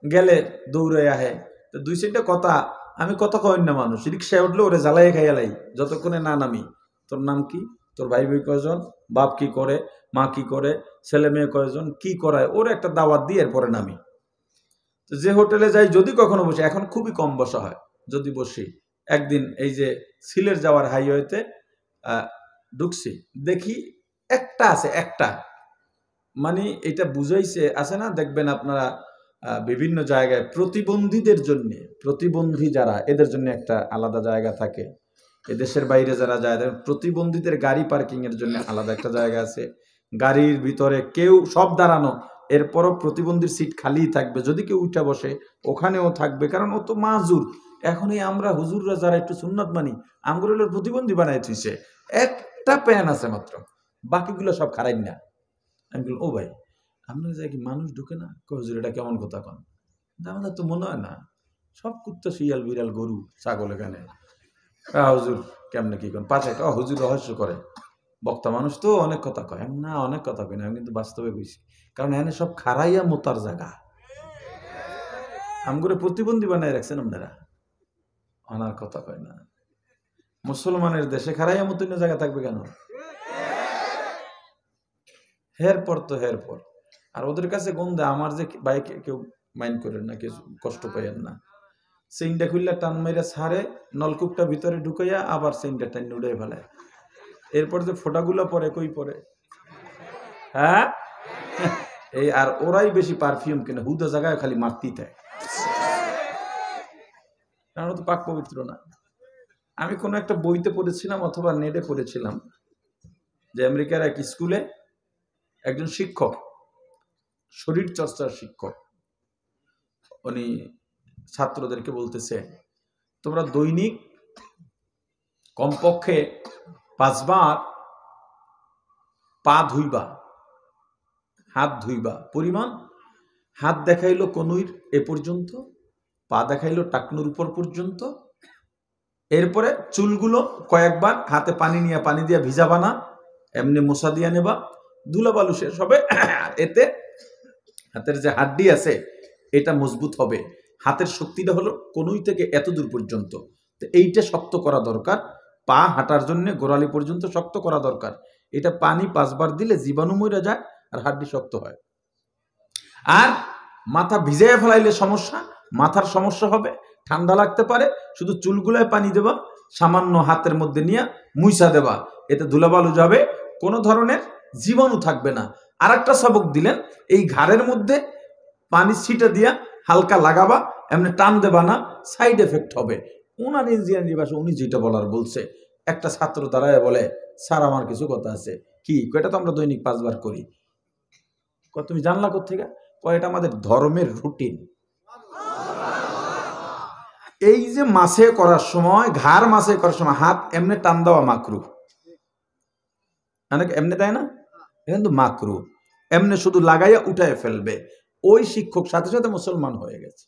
গেলে দৌড়ে আহে তো দুই সাইডে কথা, আমি কথা কই না, মানুষ রিক্সায় উঠলে ওরে জ্বালাই খাইয়ালাই যতক্ষণে না নামি। তোর নাম কি, তোর ভাই ভাই কয়জন, বাপ কি করে, মা কি করে, ছেলে মেয়ে কয়জন, কি করায়, ওর একটা দাওয়াত দিয়ে এরপরে নামি। তো যে হোটেলে যাই যদি কখনো বসি, এখন খুবই কম বসা হয়, যদি বসি। একদিন এই যে সিলেট যাওয়ার হাইওয়েতে ঢুকছি, দেখি একটা আছে, একটা মানে এটা বুঝাইছে আছে না, দেখবেন আপনারা বিভিন্ন জায়গায় প্রতিবন্ধীদের জন্য, প্রতিবন্ধী যারা এদের জন্য একটা আলাদা জায়গা থাকে। এদেশের বাইরে যারা যায় প্রতিবন্ধীদের গাড়ি পার্কিং এর জন্য আলাদা একটা জায়গা আছে। গাড়ির ভিতরে কেউ সব দাঁড়ানো, এরপরও প্রতিবন্ধীর সিট খালি থাকবে, যদি কেউ উঠে বসে ওখানেও থাকবে, কারণ ও তো মাজুর। এখন এই আমরা হুজুররা যারা একটু সুন্নত মানি, আমগুলো প্রতিবন্ধী বানাই দিচ্ছে, একটা প্যান আছে মাত্র, বাকিগুলো সব খারাই না। আমি বললাম ও ভাই আপনার জায়গায় কি মানুষ ঢুকে না? হুজুর এটা কেমন কথা কন? আমাদের তো মনে হয় না, সব কুত্তা শিয়াল বিড়াল গরু ছাগল এখানে। হুজুর কেমনে কি করেন? পাঁচ একটা হুজুর রহস্য করে, বক্তা মানুষ তো অনেক কথা কয় না, অনেক কথা কয় না, আমি কিন্তু বাস্তবে কইছি, কারণ এখানে সব খারাইয়া মোতার জায়গা, আমগুলো প্রতিবন্ধী বানায় রাখছেন আপনারা, অনার কথা কয় না। মুসলমানের দেশে খারাইয়া মতিনের জায়গা থাকবে কেন? হের পর তো হের পর। আর ওদের কাছে গন্ধে আমার যে বাইকে কেউ মাইন্ড করেন না, কেউ কষ্ট পাইয়েন না, সেইনটা খুললে টান মেরে ছাড়ে, নলকূপটা ভিতরে ঢুকাইয়া আবার সেইনটা টান উড়ে ফেলায়, এরপর যে ফোঁটাগুলো পরে কই পরে, হ্যাঁ এই আর ওরাই বেশি পারফিউম কেনে, হুদা জায়গায় খালি মারতেই থাকে, কারণ তো পাক পবিত্র না। আমি কোনো একটা বইতে পড়েছিলাম অথবা নেটে পড়েছিলাম যে আমেরিকার এক স্কুলে একজন শিক্ষক, শরীর চর্চার শিক্ষক, উনি ছাত্রদেরকে বলতেছে তোমরা দৈনিক কমপক্ষে 5 বার পা ধুইবা, হাত ধুইবা, পরিমাণ হাত দেখাইলো কনুইর এ পর্যন্ত, পা দেখাইলো টাকনুর উপর পর্যন্ত, এরপরে চুলগুলো কয়েকবার হাতে পানি নিয়ে পানি দিয়ে ভিজাবা না, এমনি মোছা দিয়া নেবা, ধুলাবালু শেষ হবে, এতে হাতের যে হাড্ডি আছে এটা মজবুত হবে, হাতের শক্তিটা হলো কনুই থেকে এত দূর পর্যন্ত, তো এইটা শক্ত করা দরকার, পা হাঁটার জন্য গোড়ালি পর্যন্ত শক্ত করা দরকার, এটা পানি 5 বার দিলে জীবাণু মরে যায় আর হাড্ডি শক্ত হয়। আর মাথা ভিজাইয়া ফেলাইলে সমস্যা, মাথার সমস্যা হবে, ঠান্ডা লাগতে পারে, শুধু চুলগুলায় পানি দেবা, সামান্য হাতের মধ্যে নিয়ে মুইসা দেবা, এতে ধুলাবালু যাবে, কোনো ধরনের জীবাণু থাকবে না। আর একটা সবক দিলেন, এই ঘাড়ের মধ্যে পানি ছিটা দিয়া হালকা লাগাবা, এমনি টান দেবা না, সাইড এফেক্ট হবে। ওনার ইঞ্জিনিয়ারিং ভাষা উনি যেটা বলার বলছে, একটা ছাত্র দাঁড়ায় বলে স্যার আমার কিছু কথা আছে। কি? এটা তো আমরা দৈনিক 5 বার করি। তুমি জানলা কোত্থেকে? এটা আমাদের ধর্মের রুটিন। এই যে মাসে করার সময়, ঘাড় মাসে করার সময় হাত এমনি টান দেওয়া মাকরু, এমনি দেয় না, কিন্তু মাকরু, এমনি শুধু লাগাইয়া উঠায় ফেলবে। ওই শিক্ষক সাথে সাথে মুসলমান হয়ে গেছে।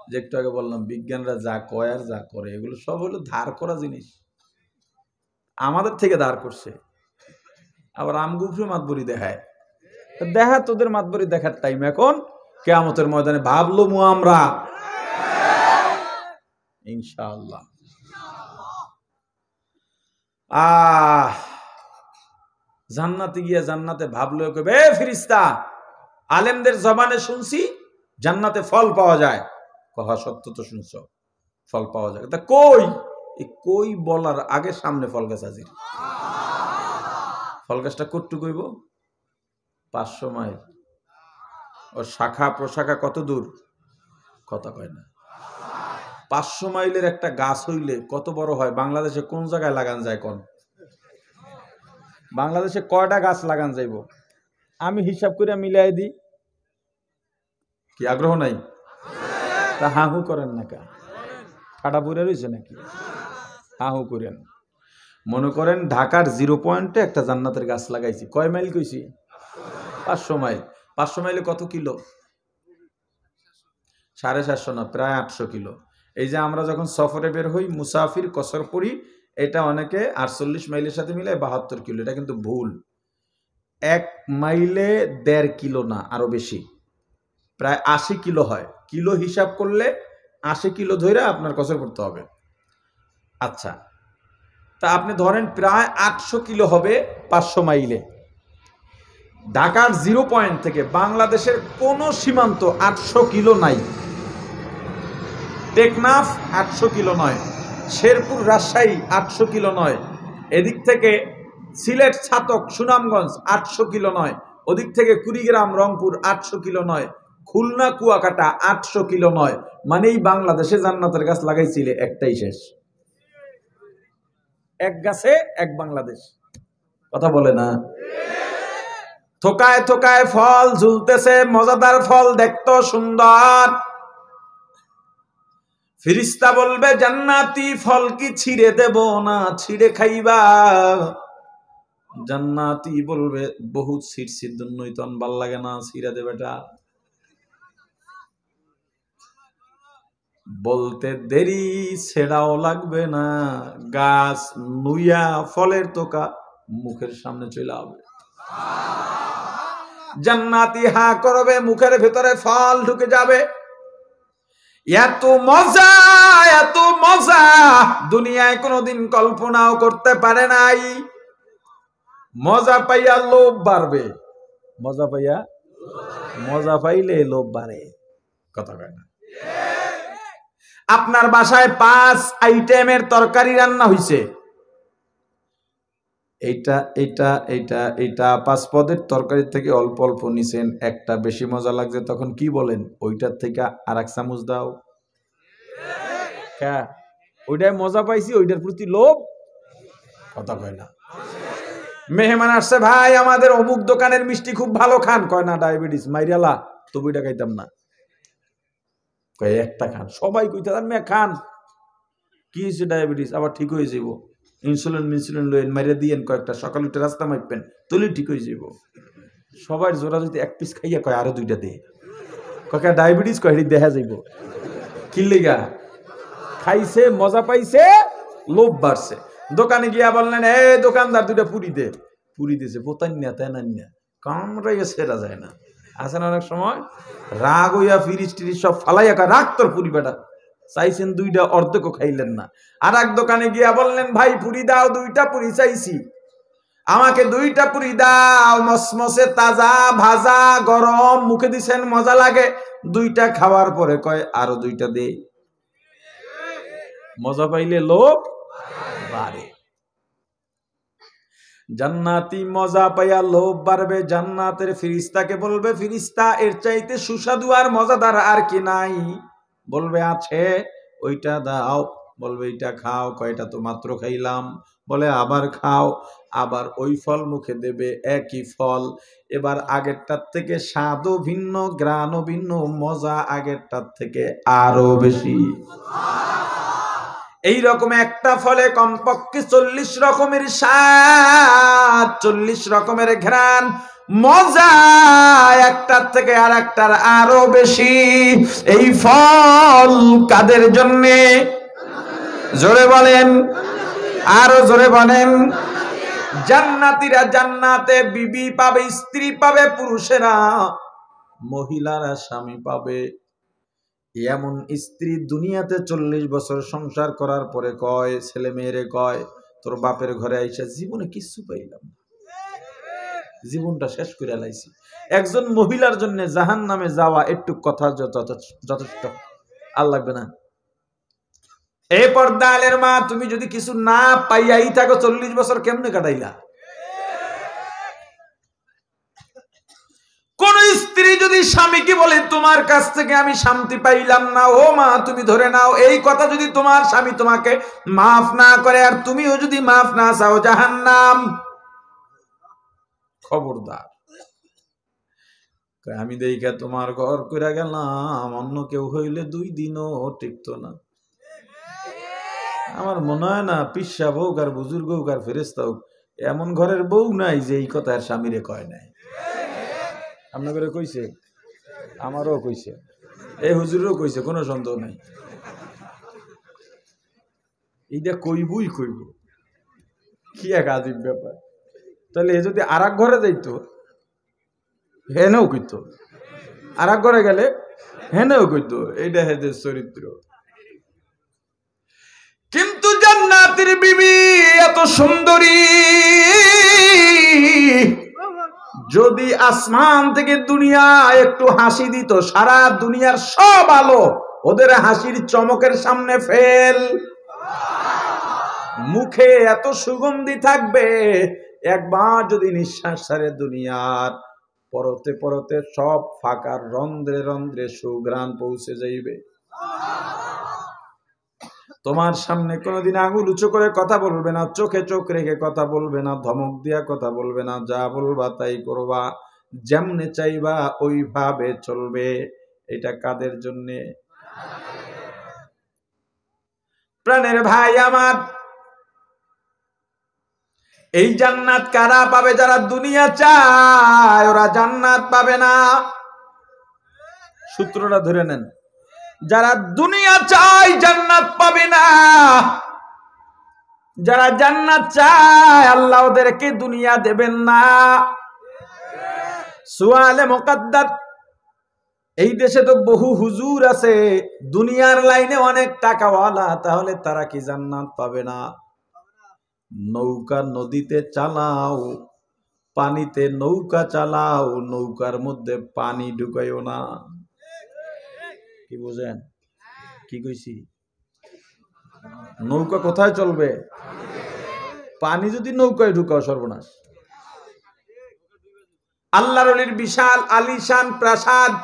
যে একটু আগে বললাম বিজ্ঞানরা যা কয় আর যা করে এগুলো সব হলো ধার করা জিনিস, আমাদের থেকে ধার করছে। আবার আমগুফরে মাতবরি দেখায়, দেখা তোদের মাতবরি দেখার টাইম এখন, কিয়ামতের ময়দানে ভাবলো মু আমরা ইনশাআল্লাহ। জান্নাতে গিয়া জান্নাতে ভাবলো কবে ফেরেশতা আলেমদের জবানে শুনছি জান্নাতে ফল পাওয়া যায়, কহা সত্য তো শুনছো, ফল পাওয়া যায়, তা কই? এই কই বলার আগে সামনে ফল গাছ হাজির। ফল গাছটা কতটুকু কইব? 500 মাইল। ও শাখা প্রশাখা কত দূর? কথা কয় না। 500 মাইলের একটা গাছ হইলে কত বড় হয়? বাংলাদেশে কোন জায়গায় লাগান যায়? কোন বাংলাদেশে কয়টা গাছ লাগান যাইব? আমি হিসাব করে মিলাই দিই। কি আগ্রহ নাই? তা হাহু করেন না কা? ঠাডা পড়ে রয়েছে নাকি? হাহু করেন। মনে করেন ঢাকার 0 পয়েন্টে একটা জান্নাতের গাছ লাগাইছি। কয় মাইল কইছি? 500 মাইল। 500 মাইলে কত কিলো? 750 না, প্রায় 800 কিলো। এই যে আমরা যখন সফরে বের হই, মুসাফির কসর পড়ি, এটা অনেকে 48 মাইলের সাথে মিলে 72 কিলো। এটা কিন্তু ভুল। 1 মাইলে 1.5 কিলো না, আরো বেশি, প্রায় 80 কিলো হয়। কিলো হিসাব করলে 80 কিলো ধরে আপনার কসর করতে হবে। আচ্ছা, তা আপনি ধরেন প্রায় 800 কিলো হবে 500 মাইলে। ঢাকার 0 পয়েন্ট থেকে বাংলাদেশের কোন সীমান্ত 800 কিলো নাই। টেকনাফ 800 কিলো নয়, শেরপুর রাজশাহী 800 কিলো নয়, এদিক থেকে সিলেট ছাতক সুনামগঞ্জ 800 কিলো নয়, ওদিক থেকে কুড়িগ্রাম রংপুর 800 কিলো নয়, খুলনা কুয়াকাটা 800 কিলো নয়। মানেই বাংলাদেশে জান্নাতের গাছ লাগাইছিলে একটাই শেষ। এক গাছে এক বাংলাদেশ। কথা বলে না? থোকায় থোকায় ফল ঝুলতেছে, মজাদার ফল, দেখতো সুন্দর। ফেরেশতা বলবে জান্নাতি ফল কি ছিঁড়ে দেব না ছিঁড়ে খাইবা? জান্নাতি বলবে বহুত ছিঁড়ছি, দুন্নই তন ভাল লাগে না, ছিঁড়ে দেবে বেটা। বলতে দেরি ছেড়াও লাগবে না, গাছ নুইয়া ফলের তোকা মুখের সামনে চলে আসবে। জান্নাতি হা করবে, মুখের ভেতরে ফল ঢুকে যাবে। এত মজা, এত মজা দুনিয়ায় কোনোদিন কল্পনাও করতে পারে নাই। মজা পাইয়া লোভ বাড়বে, মজা পাইয়া, মজা পাইলে লোভ বাড়ে। কথা কয় না? আপনার বাসায় 5 আইটেমের তরকারি রান্না হইছে, এইটা এইটা এইটা এইটা 5 পদের তরকারি থেকে অল্প অল্প নিছেন, একটা বেশি মজা লাগছে, তখন কি বলেন? ওইটার থেকে আর 1 চামচ দাও। হ্যাঁ, ওইটাই মজা পাইছি, ওইটার প্রতি লোভ। কথা কয় না? মেহমান আসছে, ভাই আমাদের অমুক দোকানের মিষ্টি খুব ভালো, খান। কয় না, ডায়াবেটিস মাইরালা, তবু এটা খাইতাম না। কয় একটা খান। সবাই কইতে মেয়ে খান, কি হয়েছে? ডায়াবেটিস, আবার ঠিক হয়ে যাব। ইনসুলিন মিনসুলিন লইন মাইরে দিয়েন কয়েকটা, সকাল উঠে রাস্তা মাইপেন, তুলি ঠিক হয়ে যাব। সবাই জোরা যদি 1 পিস খাইয়া কয় আরো 2টা দে। কয় ডায়াবেটিস, কয় দেখা যাইব। কি লিগা? খাইছে, মজা পাইছে, লোভ বাড়ছে। দোকানে গিয়া বললেন, এ দোকানদার 2টা পুরি দে। পুরি দিছে, পোতান্যা তেনান্যা, কামড়াইয়া সেরা যায় না। আসেন অনেক সময় রাগ হইয়া ফিরিস টিরিস সব ফালাইয়া কয়, রাগ তোর পুরি বেটা। চাইছেন 2টা, অর্ধেকও খাইলেন না। আর এক দোকানে গিয়া বললেন, ভাই পুরি দাও, 2টা পুরি চাইছি, আমাকে 2টা পুরি দাও, মসমসে তাজা ভাজা গরম, মুখে দিছেন মজা লাগে। 2টা খাওয়ার পরে কয় আরো 2টা দে। মজা পাইলে লোভ বাড়ে। জান্নাতি মজা পাইয়া লোভ বাড়বে। জান্নাতের ফেরেশতাকে বলবে, ফেরেশতা এর চাইতে সুস্বাদু আর মজাদার আর কি নাই? বলবে আছে। ওইটা দাও। বলবে এটা খাও। কয়টা তো মাত্র খাইলাম। বলে আবার খাও। আবার ওই ফল মুখে দেবে, একই ফল। এবার আগেরটার থেকে স্বাদও ভিন্ন, ঘ্রাণও ভিন্ন, মজা আগেরটার থেকে আরো বেশি। এই রকম একটা ফলে কমপক্ষে 40 রকমের স্বাদ, 40 রকমের ঘ্রাণ, মজা একটার থেকে আর একটার আরো বেশি। এই ফল কাদের জন্যে? জোরে বলেন, আরো জোরে বলেন। জান্নাতীরা জান্নাতে বিবি পাবে, স্ত্রী পাবে, পুরুষেরা মহিলারা স্বামী পাবে। এমন স্ত্রী দুনিয়াতে 40 বছর সংসার করার পরে কয়, ছেলে মেয়েরে কয়, তোর বাপের ঘরে আইসা জীবনে কিছু পাইলাম না, জীবনটা শেষ করে লাইছি। একজন মহিলার জন্য জাহান্নামে যাওয়া একটু কথা যথেষ্ট, আর লাগবে না। এই পর্দালের মা, তুমি যদি কিছু না পাইয়াই থাকো 40 বছর কেমনে কাটাইলা? কোন স্ত্রী যদি স্বামীকে বলে তোমার কাছ থেকে আমি শান্তি পাইলাম না, ও মা তুমি ধরে নাও, এই কথা যদি তোমার স্বামী তোমাকে মাফ না করে আর তুমিও যদি মাফ না চাও, জাহান্নাম। খবরদার। আমি দেখা তোমার ঘর কইরা গেলাম, অন্য কেউ হইলে 2 দিনও টিকতো না। আমার মনে হয় না পিসা হোক আর বুজুর্গ হোক আর ফেরেশতা হোক, এমন ঘরের বউ নাই যে এই কথা আর স্বামীরে কয় নাই। আপনাদের কইছে, আমারও কইছে, এই হুজুরও কইছে, কোনো সন্দেহ নাই। এইটা কইবই কইব, কি এক আজীব ব্যাপার। তাহলে এ যদি আর এক ঘরে যাইতো, হেনেও কইতো, আর এক ঘরে গেলে হেনেও কইতো, এইটা হেদের চরিত্র। কিন্তু জান্নাতের বিবি এত সুন্দরী, যদি আসমান থেকে দুনিয়া একটু হাসি দিত, সারা দুনিয়ার সব আলো ওদের হাসির চমকের সামনে ফেল। মুখে এত সুগন্ধি থাকবে, একবার যদি নিঃশ্বাস ছাড়ে দুনিয়ার পরতে পরতে সব ফাঁকার রন্ধ্রে রন্ধ্রে সুঘ্রাণ পৌঁছে যাইবে। তোমার সামনে কোনোদিন আঙুল উঁচু করে কথা বলবে না, চোখে চোখ রেখে কথা বলবে না, ধমক দিয়া কথা বলবে না, যা বলবা তাই করবা, যেমনে চাইবা ওইভাবে চলবে। এটা কাদের জন্যে? প্রাণের ভাই আমার, এই জান্নাত কারা পাবে? যারা দুনিয়া চায় ওরা জান্নাত পাবে না। সূত্রটা ধরে নেন, যারা দুনিয়া চায় জান্নাত পাবে না। যারা জান্নাত চায় আল্লাহ ওদেরকে দুনিয়া দেবেন না। সুয়ালে মুকাদ্দার, এই দেশে তো বহু হুজুর আছে দুনিয়ার লাইনে অনেক টাকাওয়ালা, তাহলে তারা কি জান্নাত পাবে না? নৌকা নদীতে চালাও, পানিতে নৌকা চালাও, নৌকার মধ্যে পানি ঢুকাইও না। কি বুঝেন কি কইছি? নৌকা কোথায় চলবে? পানি যদি নৌকায় ঢুকাও সর্বনাশ। আল্লাহর ওলির বিশাল আলিশান প্রাসাদ,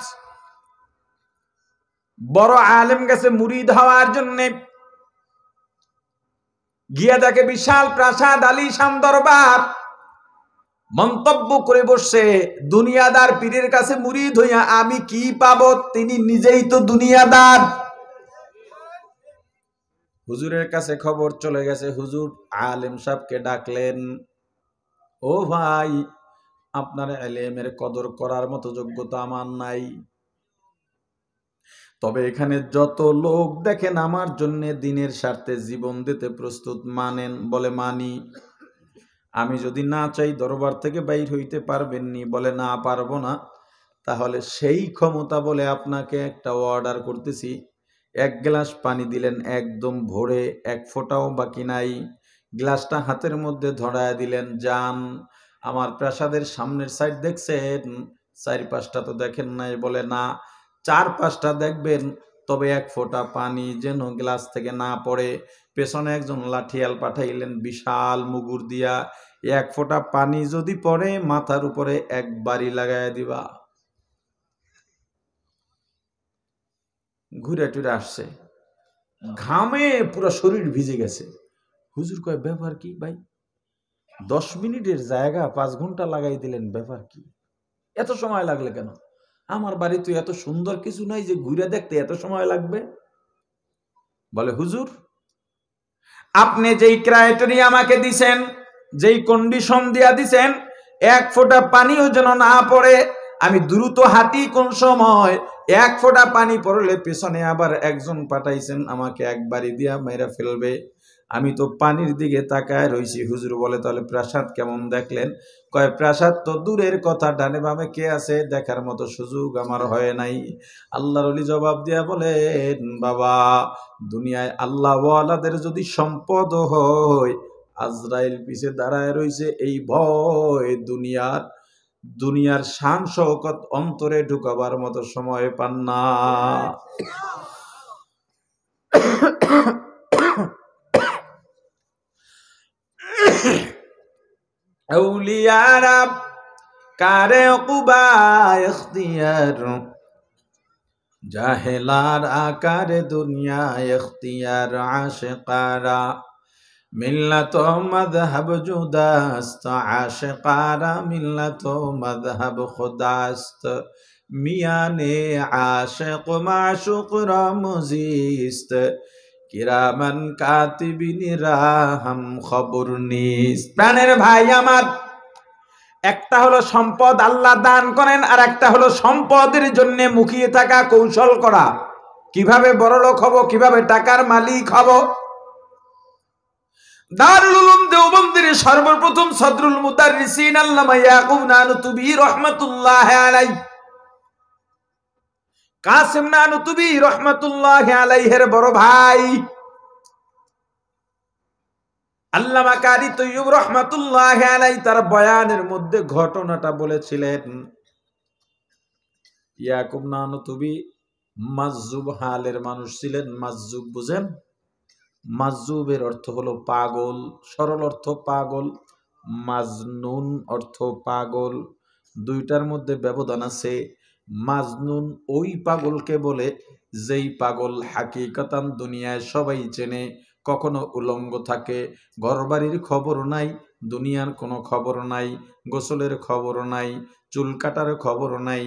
বড় আলেম গেছে মুরিদ হওয়ার জন্য, গিয়া দেখে বিশাল প্রাসাদ, আলিশান দরবার, মন্তব্য করে বসছে দুনিয়াদার পীরের কাছে মুরিদ হইয়া আমি কি পাবো? তিনি নিজেই তো দুনিয়াদার। হুজুরের কাছে খবর চলে গেছে, হুজুর আলেম সাহেবকে ডাকলেন, ও ভাই আপনার ইলমের কদর করার মতো যোগ্যতা আমার নাই, তবে এখানে যত লোক দেখেন আমার জন্য দিনের স্বার্থে জীবন দিতে প্রস্তুত, মানেন? বলে মানি। আমি যদি না চাই দরবার থেকে বাইর হইতে পারবেননি? বলে না পারবো না। তাহলে সেই ক্ষমতা বলে আপনাকে একটা অর্ডার করতেছি, 1 গ্লাস পানি দিলেন একদম ভরে, 1 ফোঁটাও বাকি নাই, গ্লাসটা হাতের মধ্যে ধরায় দিলেন, যান। আমার প্রাসাদের সামনের সাইড দেখছেন? 4-5টা তো দেখেন নাই? বলে না। 4-5টা দেখবেন, তবে 1 ফোঁটা পানি যেন গ্লাস থেকে না পড়ে। পেছনে একজন লাঠিয়াল পাঠাইলেন বিশাল মুগুর দিয়া, 1 ফোঁটা পানি যদি পড়ে মাথার উপরে একবারই লাগায় দিবা। ঘুরে টুরে আসছে, ঘামে পুরো শরীর ভিজে গেছে। হুজুর কয় ব্যাপার কি ভাই, 10 মিনিটের জায়গা 5 ঘন্টা লাগাই দিলেন, ব্যাপার কি? এত সময় লাগলে কেন? আমার বাড়ি তো এত সুন্দর কিছু নাই যে ঘুরে দেখতে এত সময় লাগবে। বলে হুজুর আপনি যেই ক্রাইটেরিয়া আমাকে দিছেন, যেই কন্ডিশন দিয়া দিছেন, 1 ফোঁটা পানিও যেন না পড়ে, আমি দ্রুত হাঁটি কোন সময় এক ফোঁটা পানি পড়লে পেছনে আবার একজন পাঠাইছেন আমাকে একবারই দিয়া মেরে ফেলবে। আমি তো পানির দিকে তাকায় রইছি। হুজুর বলে তাহলে প্রাসাদ কেমন দেখলেন? কয় প্রাসাদ তো দূরের কথা, ডানে বামে কে আছে দেখার মতো সুযোগ আমার হয় নাই। আল্লাহর ওলি জবাব দিয়া বলেন, বাবা দুনিয়ায় আল্লাহ ওয়ালাদের যদি সম্পদ হয়, আজরাইল পিছে দাঁড়ায় রইছে এই ভয় দুনিয়ার শান শওকত অন্তরে ঢুকাবার মতো সময় পান না। আউলিয়ারা কারে কুবা ইখতিয়ার, জাহেলার আকারে দুনিয়া ইখতিয়ার, আশিকারা মিল্লাত মাযহাব জুদাস্ত, আশিকারা মিল্লাত মাযহাব খুদাস্ত, মিয়ানে আশিক মাশুক রামজিস্ত, কিরামান কাতিবিনিরা হাম খবর নিস। প্রাণের ভাই আমার, একটা হলো সম্পদ আল্লাহ দান করেন, আর একটা হলো সম্পদের জন্য মুখিয়ে থাকা, কৌশল করা, কিভাবে বড়লোক হব, কিভাবে টাকার মালিক হব। দারুল উলুম দেওবন্দের সর্বপ্রথম সদরুল মুদাররিসিন আল্লামা ইয়াকুব নানুতুবি রহমাতুল্লাহ আলাইহি, কাসিম নানুতুবি রহমাতুল্লাহ আলাইহির বড় ভাই আল্লামা কারি তৈয়ব রহমাতুল্লাহ আলাইহি তার বয়ানের মধ্যে ঘটনাটা বলেছিলেন। ইয়াকুব নানুতুবি মাজজুব হালের মানুষ ছিলেন। মাজজুব বুঝেন? মাজজুবের অর্থ হলো পাগল, সরল অর্থ পাগল, মাজনুন অর্থ পাগল, দুইটার মধ্যে ব্যবধান আছে। মাজনুন ওই পাগলকে বলে যেই পাগল হাকিকাতান দুনিয়ায় সবাই চেনে, কখনো উলঙ্গ থাকে, ঘরবাড়ির খবর নাই, দুনিয়ার কোনো খবর নাই, গোসলের খবর নাই, চুল কাটার খবর নাই,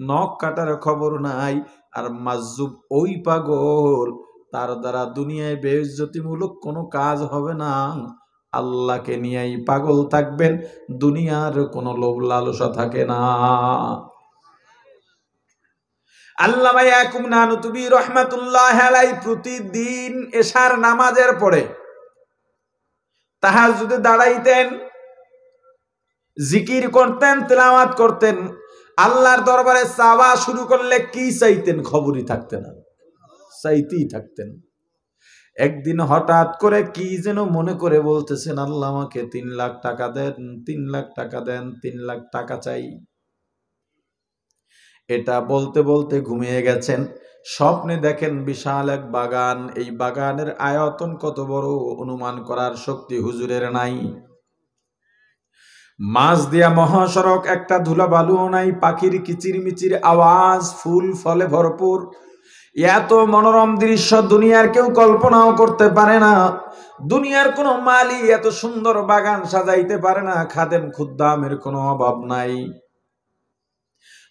নখ কাটার খবর নাই। আর মাজজুব ওই পাগল, তার দ্বারা দুনিয়ায় বেইজ্জতিমূলক কোনো কাজ হবে না, আল্লাহকে নিয়েই পাগল থাকবেন, দুনিয়ার কোনো লোভ লালসা থাকে না। আল্লামা ইয়াকুব নানুতুবি রহমাতুল্লাহ আলাইহি প্রতিদিন এশার নামাজের পরে তাহাজ্জুদে দাঁড়াইতেন, জিকির করতেন, তেলাওয়াত করতেন। আল্লাহর দরবারে চাওয়া শুরু করলে কি চাইতেন খবরই থাকতেন না, চাইতেই থাকতেন। একদিন হঠাৎ করে কি যেন মনে করে বলতেছেন, আল্লাহ আমাকে 3 লাখ টাকা দেন, 3 লাখ টাকা দেন, 3 লাখ টাকা চাই। এটা বলতে বলতে ঘুমিয়ে গেছেন। স্বপ্নে দেখেন বিশাল এক বাগান। এই বাগানের আয়তন কত বড় অনুমান করার শক্তি হুজুরের নাই। মাছ দিয়া মহাসড়ক, একটা ধুলা বালুও নাই, পাখির কিচিরমিচির আওয়াজ, ফুল ফলে ভরপুর। এত মনোরম দৃশ্য দুনিয়ার কেউ কল্পনাও করতে পারে না। দুনিয়ার কোনো মালি এত সুন্দর বাগান সাজাইতে পারে না। খাদেম খুদ্দামের কোনো অভাব নাই।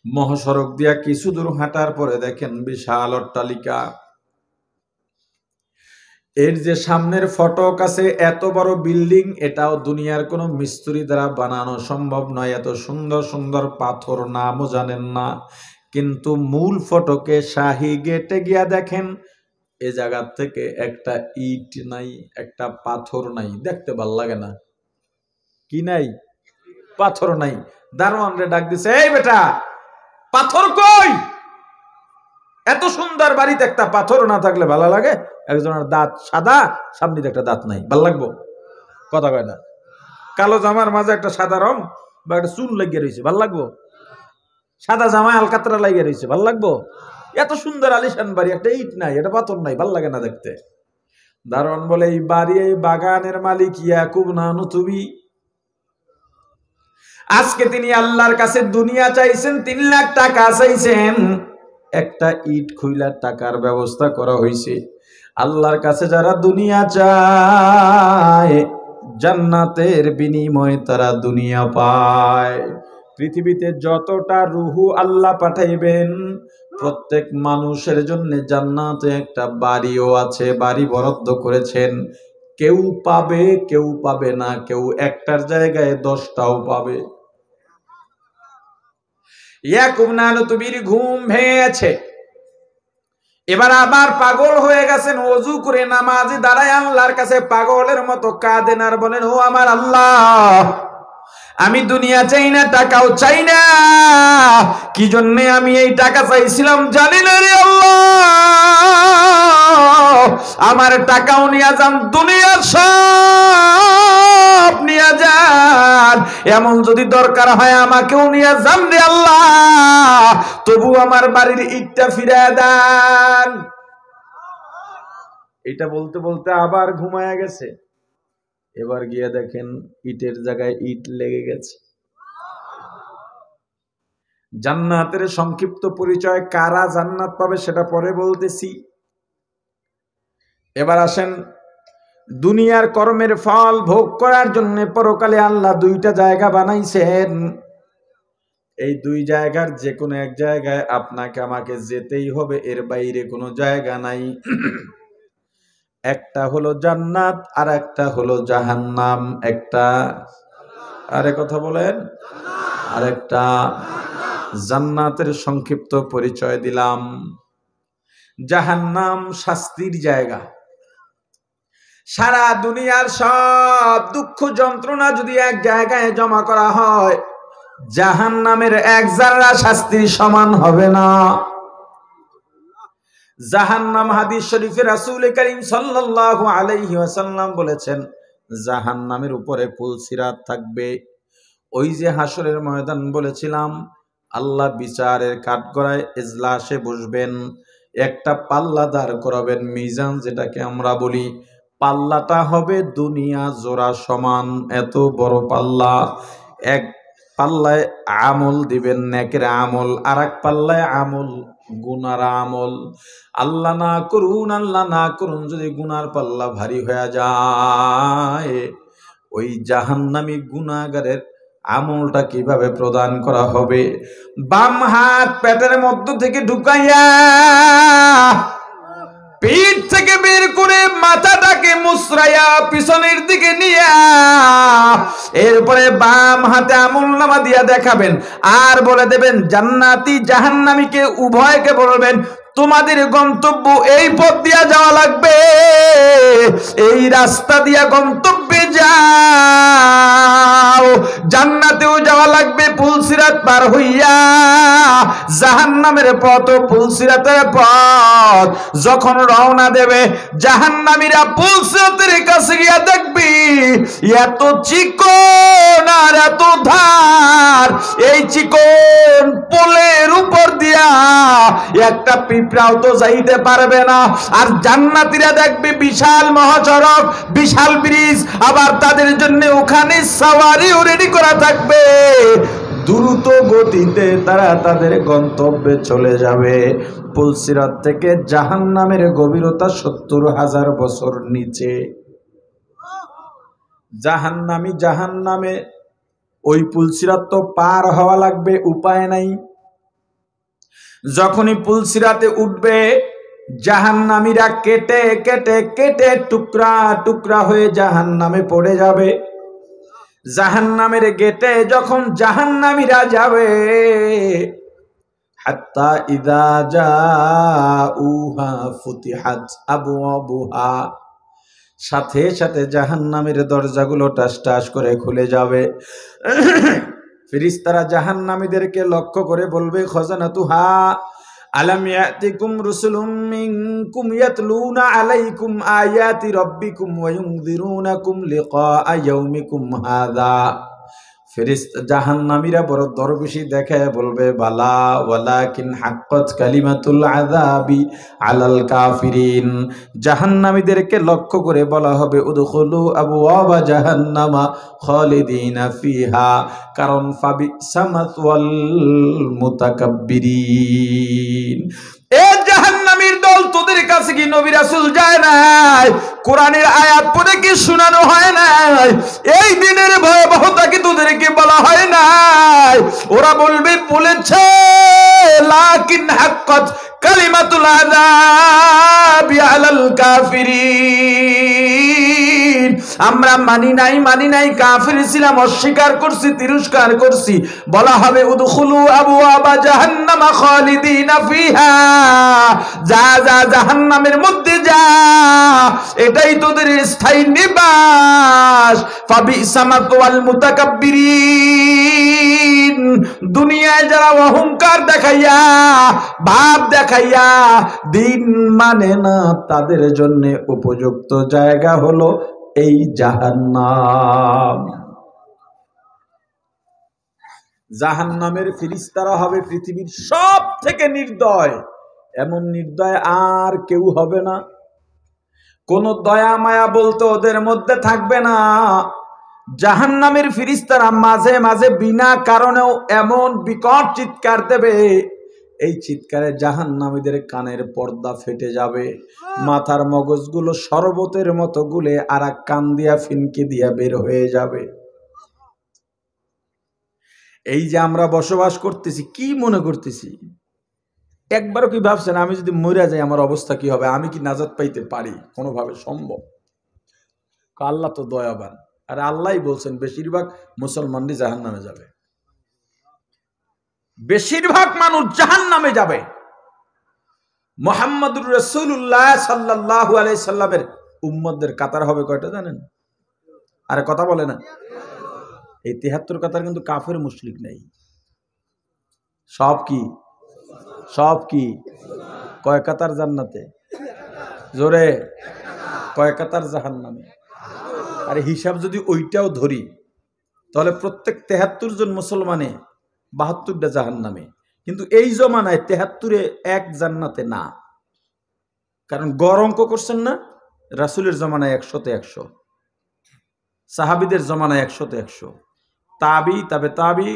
মহাসড়ক দিয়া কিছু দূর হাঁটার পরে দেখেন বিশাল অট্টালিকা। এর যে সামনের ফটক আছে, এত বড় বিল্ডিং, এটাও দুনিয়ার কোনো মিস্ত্রি দ্বারা বানানো সম্ভব নয়। এত সুন্দর সুন্দর পাথর নামও জানেন না। কিন্তু মূল ফটকে শাহী গেটে গিয়া দেখেন এ জায়গার থেকে একটা ইট নাই, একটা পাথর নাই। দেখতে ভাল লাগে না? কি নাই? পাথর নাই। দারোয়ান রে ডাক দিছে, এই বেটা পাথর কই? এত সুন্দর বাড়িতে একটা পাথর না থাকলে ভালো লাগে? একজনের দাঁত সাদা, সামনে একটা দাঁত নাই, ভাল লাগবো? কথা কয় না। কালো জামার মাঝে একটা সাদা রং বা একটা চুল লাগিয়ে রয়েছে, ভাল লাগবো? সাদা জামায় আলকাতরা লাগিয়ে রয়েছে, ভাল লাগবো? এত সুন্দর আলিশান বাড়ি, একটা ইট নাই, এটা পাথর নাই, ভাল লাগে না দেখতে। দারোয়ান বলে, এই বাড়ি, এই বাগানের মালিক ইয়াকুব নানুতুবি। আজকে তিনি আল্লাহর কাছে দুনিয়া চাইছেন, 3 লাখ টাকা চাইছেন। একটা ইট খুইলার টাকার ব্যবস্থা করা হয়েছে। আল্লাহর কাছে যারা দুনিয়া চায়, জান্নাতের বিনিময়ে তারা দুনিয়া পায়। পৃথিবীতে যতটা রুহু আল্লাহ পাঠাইবেন, প্রত্যেক মানুষের জন্য জান্নাতে একটা বাড়িও আছে, বাড়ি বরাদ্দ করেছেন। কেউ পাবে, কেউ পাবে না, কেউ একটার জায়গায় 10টাও পাবে। ইয়াকুব নানতুবির ঘুম ভেঙে গেছে, এবার আবার পাগল হয়ে গেছেন। ওযু করে নামাজে দাঁড়ায় আল্লাহর কাছে পাগলের মতো কাঁদেন আর বলেন, ও আমার আল্লাহ, আমি দুনিয়া চাই না, টাকাও চাই না, কি জন্য আমি এই টাকা চাইছিলাম জানি না রে আল্লাহ। আমার টাকাও নিয়ে যান, দুনিয়ার সব নিয়ে যান, এমন যদি দরকার হয় আমাকেও নিয়ে যান রে আল্লাহ, তবু আমার বাড়ির ইটটা ফিরিয়ে দেন। এটা বলতে বলতে আবার ঘুমায়া গেছে। এবার গিয়ে দেখেন ইটের জায়গায় ইট লেগে গেছে। জান্নাতের সংক্ষিপ্ত পরিচয়, কারা জান্নাত পাবে সেটা পরে বলতেছি। এবার আসেন, দুনিয়ার কর্মের ফল ভোগ করার জন্য পরকালে আল্লাহ দুইটা জায়গা বানাইছেন। এই দুই জায়গার যে কোনো এক জায়গায় আপনাকে আমাকে যেতেই হবে, এর বাইরে কোনো জায়গা নাই। একটা হলো জান্নাত আর একটা হলো জাহান্নাম। একটা, আরে কথা বলেন, আর একটা জান্নাতের সংক্ষিপ্ত পরিচয় দিলাম। জাহান্নাম শাস্তির জায়গা। সারা দুনিয়ার সব দুঃখ যন্ত্রণা যদি এক জায়গায় জমা করা হয়, জাহান্নামের এক জাররা শাস্তির সমান হবে না। জাহান্নাম, হাদিস শরীফে রাসূল করিম সাল্লাল্লাহু আলাইহি ওয়াসাল্লাম বলেছেন, জাহান্নামের উপরে পুলসিরাত থাকবে। ওই যে হাসরের ময়দান বলেছিলাম, আল্লাহ বিচারের কাঠগড়ায় এজলাসে বসবেন, একটা পাল্লা দাঁড় করাবেন, মিজান যেটাকে আমরা বলি। পাল্লাটা হবে দুনিয়া জোড়া সমান, এত বড় পাল্লা। এক পাল্লায় আমল দিবেন, নেকের আমল, আর এক পাল্লায় আমল, গুনার আমল। আল্লাহ না করুন, আল্লাহ না করুন, যদি গুনার পাল্লা ভারী হয়ে যায়, ওই জাহান্নামী গুনাহগারের আমলটা কিভাবে প্রদান করা হবে? বাম হাত পেটের মধ্য থেকে ঢুকাইয়া পিঠ থেকে বের করে মাথাটাকে মুসরাইয়া পিছনের দিকে নিয়ে এরপরে বাম হাতে আমলনামা দিয়া দেখাবেন আর বলে দেবেন জান্নাতি জাহান্নামীকে উভয়কে বলবেন, তোমাদের গন্তব্য এই পথ দিয়া যাওয়া লাগবে, এই রাস্তা দিয়া গন্তব্যে যাও। জান্নাতেও যাওয়া লাগবে পুলসিরাত পার হইয়া, জাহান্নামের পথ পুলসিরাতের পথ। যখন রওনা দেবে জাহান্নামীরা পুলসিরাতের কাছে গিয়া দেখবি এত চিকন আর এত ধার, এই চিকন পোলের উপর দিয়া একটা পিঁপড়াও তো যাইতে পারবে না। আর জান্নাতীরা দেখবে বিশাল মহাসড়ক, বিশাল ব্রিজ, আবার তাদের জন্য ওখানে সাওয়ারিও রেডি করা থাকবে। দ্রুত গতিতে তারা তাদের গন্তব্যে চলে যাবে। পুলসিরাত থেকে জাহান্নামের গভীরতা ৭০,০০০ বছর নিচে। জাহান্নামী জাহান্নামে ওই পুলসিরাত তো পার হওয়া লাগবে, উপায় নাই। যখনই পুলসিরাতে উঠবে জাহান্নামীরা কেটে কেটে কেটে টুকরা টুকরা হয়ে জাহান্নামে পড়ে যাবে। জাহান্নামের গেটে যখন জাহান্নামীরা যাবে, হাত্তা ইযা জাউহা ফুতিহাত আবওয়াবুহা, সাথে সাথে জাহান্নামের দরজাগুলো টাস টাস করে খুলে যাবে। ফেরেশতারা জাহান্নামীদেরকে লক্ষ্য করে বলবে, খাজানাতুহা আলাম ইয়াতিকুম রুসুলুম মিনকুম ইয়াতলুনা আলাইকুম আয়াতি রাব্বিকুম ওয়া ইউনযিরুনাকুম লিকাআ ইয়াউমিকুম হাযা। ফেরেশতা জাহান্নামীরা বড় দরবেশি দেখায় বলবে, বালা ওয়ালাকিন হাক্কাত কালিমাতুল আযাবি আলাল কাফিরিন। জাহান্নামীদেরকে লক্ষ্য করে বলা হবে, উদখুলু আবওয়াবা জাহান্নামা খালিদিনা ফিহা, কারণ ফাবিসা মাসওয়াল মুতাকাব্বিরিন। এ জাহান্নামীর দল, তোদের কাছে কি নবী রাসূল যায় নাই? কোরআনের আয়াত পড়ে কি শোনানো হয় নাই? এই দিনের ভয়াবহতা কি তোদেরকে বলা হয় নাই? ওরা বলবে, বলেছে, লাকিন হাক্কাত কালিমাতুল আযাবি আলাল কাফিরিন, আমরা মানি নাই, কাফির ছিলাম, অস্বীকার করছি, তিরস্কার করছি। বলা হবে উদখুলু আবওয়াবা জাহান্নামা খালিদিনা ফিহা, যা জাহান্নামের মধ্যে যা, এটাই তোদের স্থায়ী নিবাস। ফাবিসা মাতওয়াল মুতাকাব্বিরিন, দুনিয়ায় যারা অহংকার দেখাইয়া, ভাব দেখাইয়া দিন মানে না, তাদের জন্য উপযুক্ত জায়গা হলো এই জাহান্নাম। জাহান্নামের ফেরেশতারা হবে পৃথিবীর সব থেকে নির্দয়, এমন নির্দয় আর কেউ হবে না। কোন দয়া মায়া বলতে ওদের মধ্যে থাকবে না। জাহান্নামের ফেরেশতারা মাঝে মাঝে বিনা কারণেও এমন বিকট চিৎকার দেবে, এই চিৎকারে জাহান্নামীদের কানের পর্দা ফেটে যাবে, মাথার মগজগুলো শরবতের মতো গুলে আর এক কান দিয়া ফিনকে দিয়া বের হয়ে যাবে। এই যে আমরা বসবাস করতেছি, কি মনে করতেছি? একবারও কি ভাবছেন আমি যদি মরে যাই আমার অবস্থা কি হবে? আমি কি নাজাত পাইতে পারি? কোনোভাবে সম্ভব? আল্লাহ তো দয়াবান, আর আল্লাহই বলছেন বেশিরভাগ মুসলমানই জাহান্নামে যাবে, বেশিরভাগ মানুষ জাহান্নামে যাবে। মুহাম্মদুর রাসূলুল্লাহ সাল্লাল্লাহু আলাইহি সাল্লামের উম্মতদের কাতার হবে কয়টা জানেন? আরে কথা বলে না। এই ৭৩ কাতার কিন্তু কাফের মুশরিক নেই, সব কি কয় কাতার জান্নাতে? জোরে কয় কাতার জাহান্নামে? আরে হিসাব যদি ওইটাও ধরি তাহলে প্রত্যেক ৭৩ জন মুসলমানে ৭২টা জাহান্নামে। কিন্তু এই জমানায় ৭৩-এ এক জান্নাতে না, কারণ গড় অঙ্ক করছেন না। রাসূলের জমানায় ১০০-তে ১০০, সাহাবীদের জমানায় ১০০-তে ১০০, তাবি তাবে তাবি,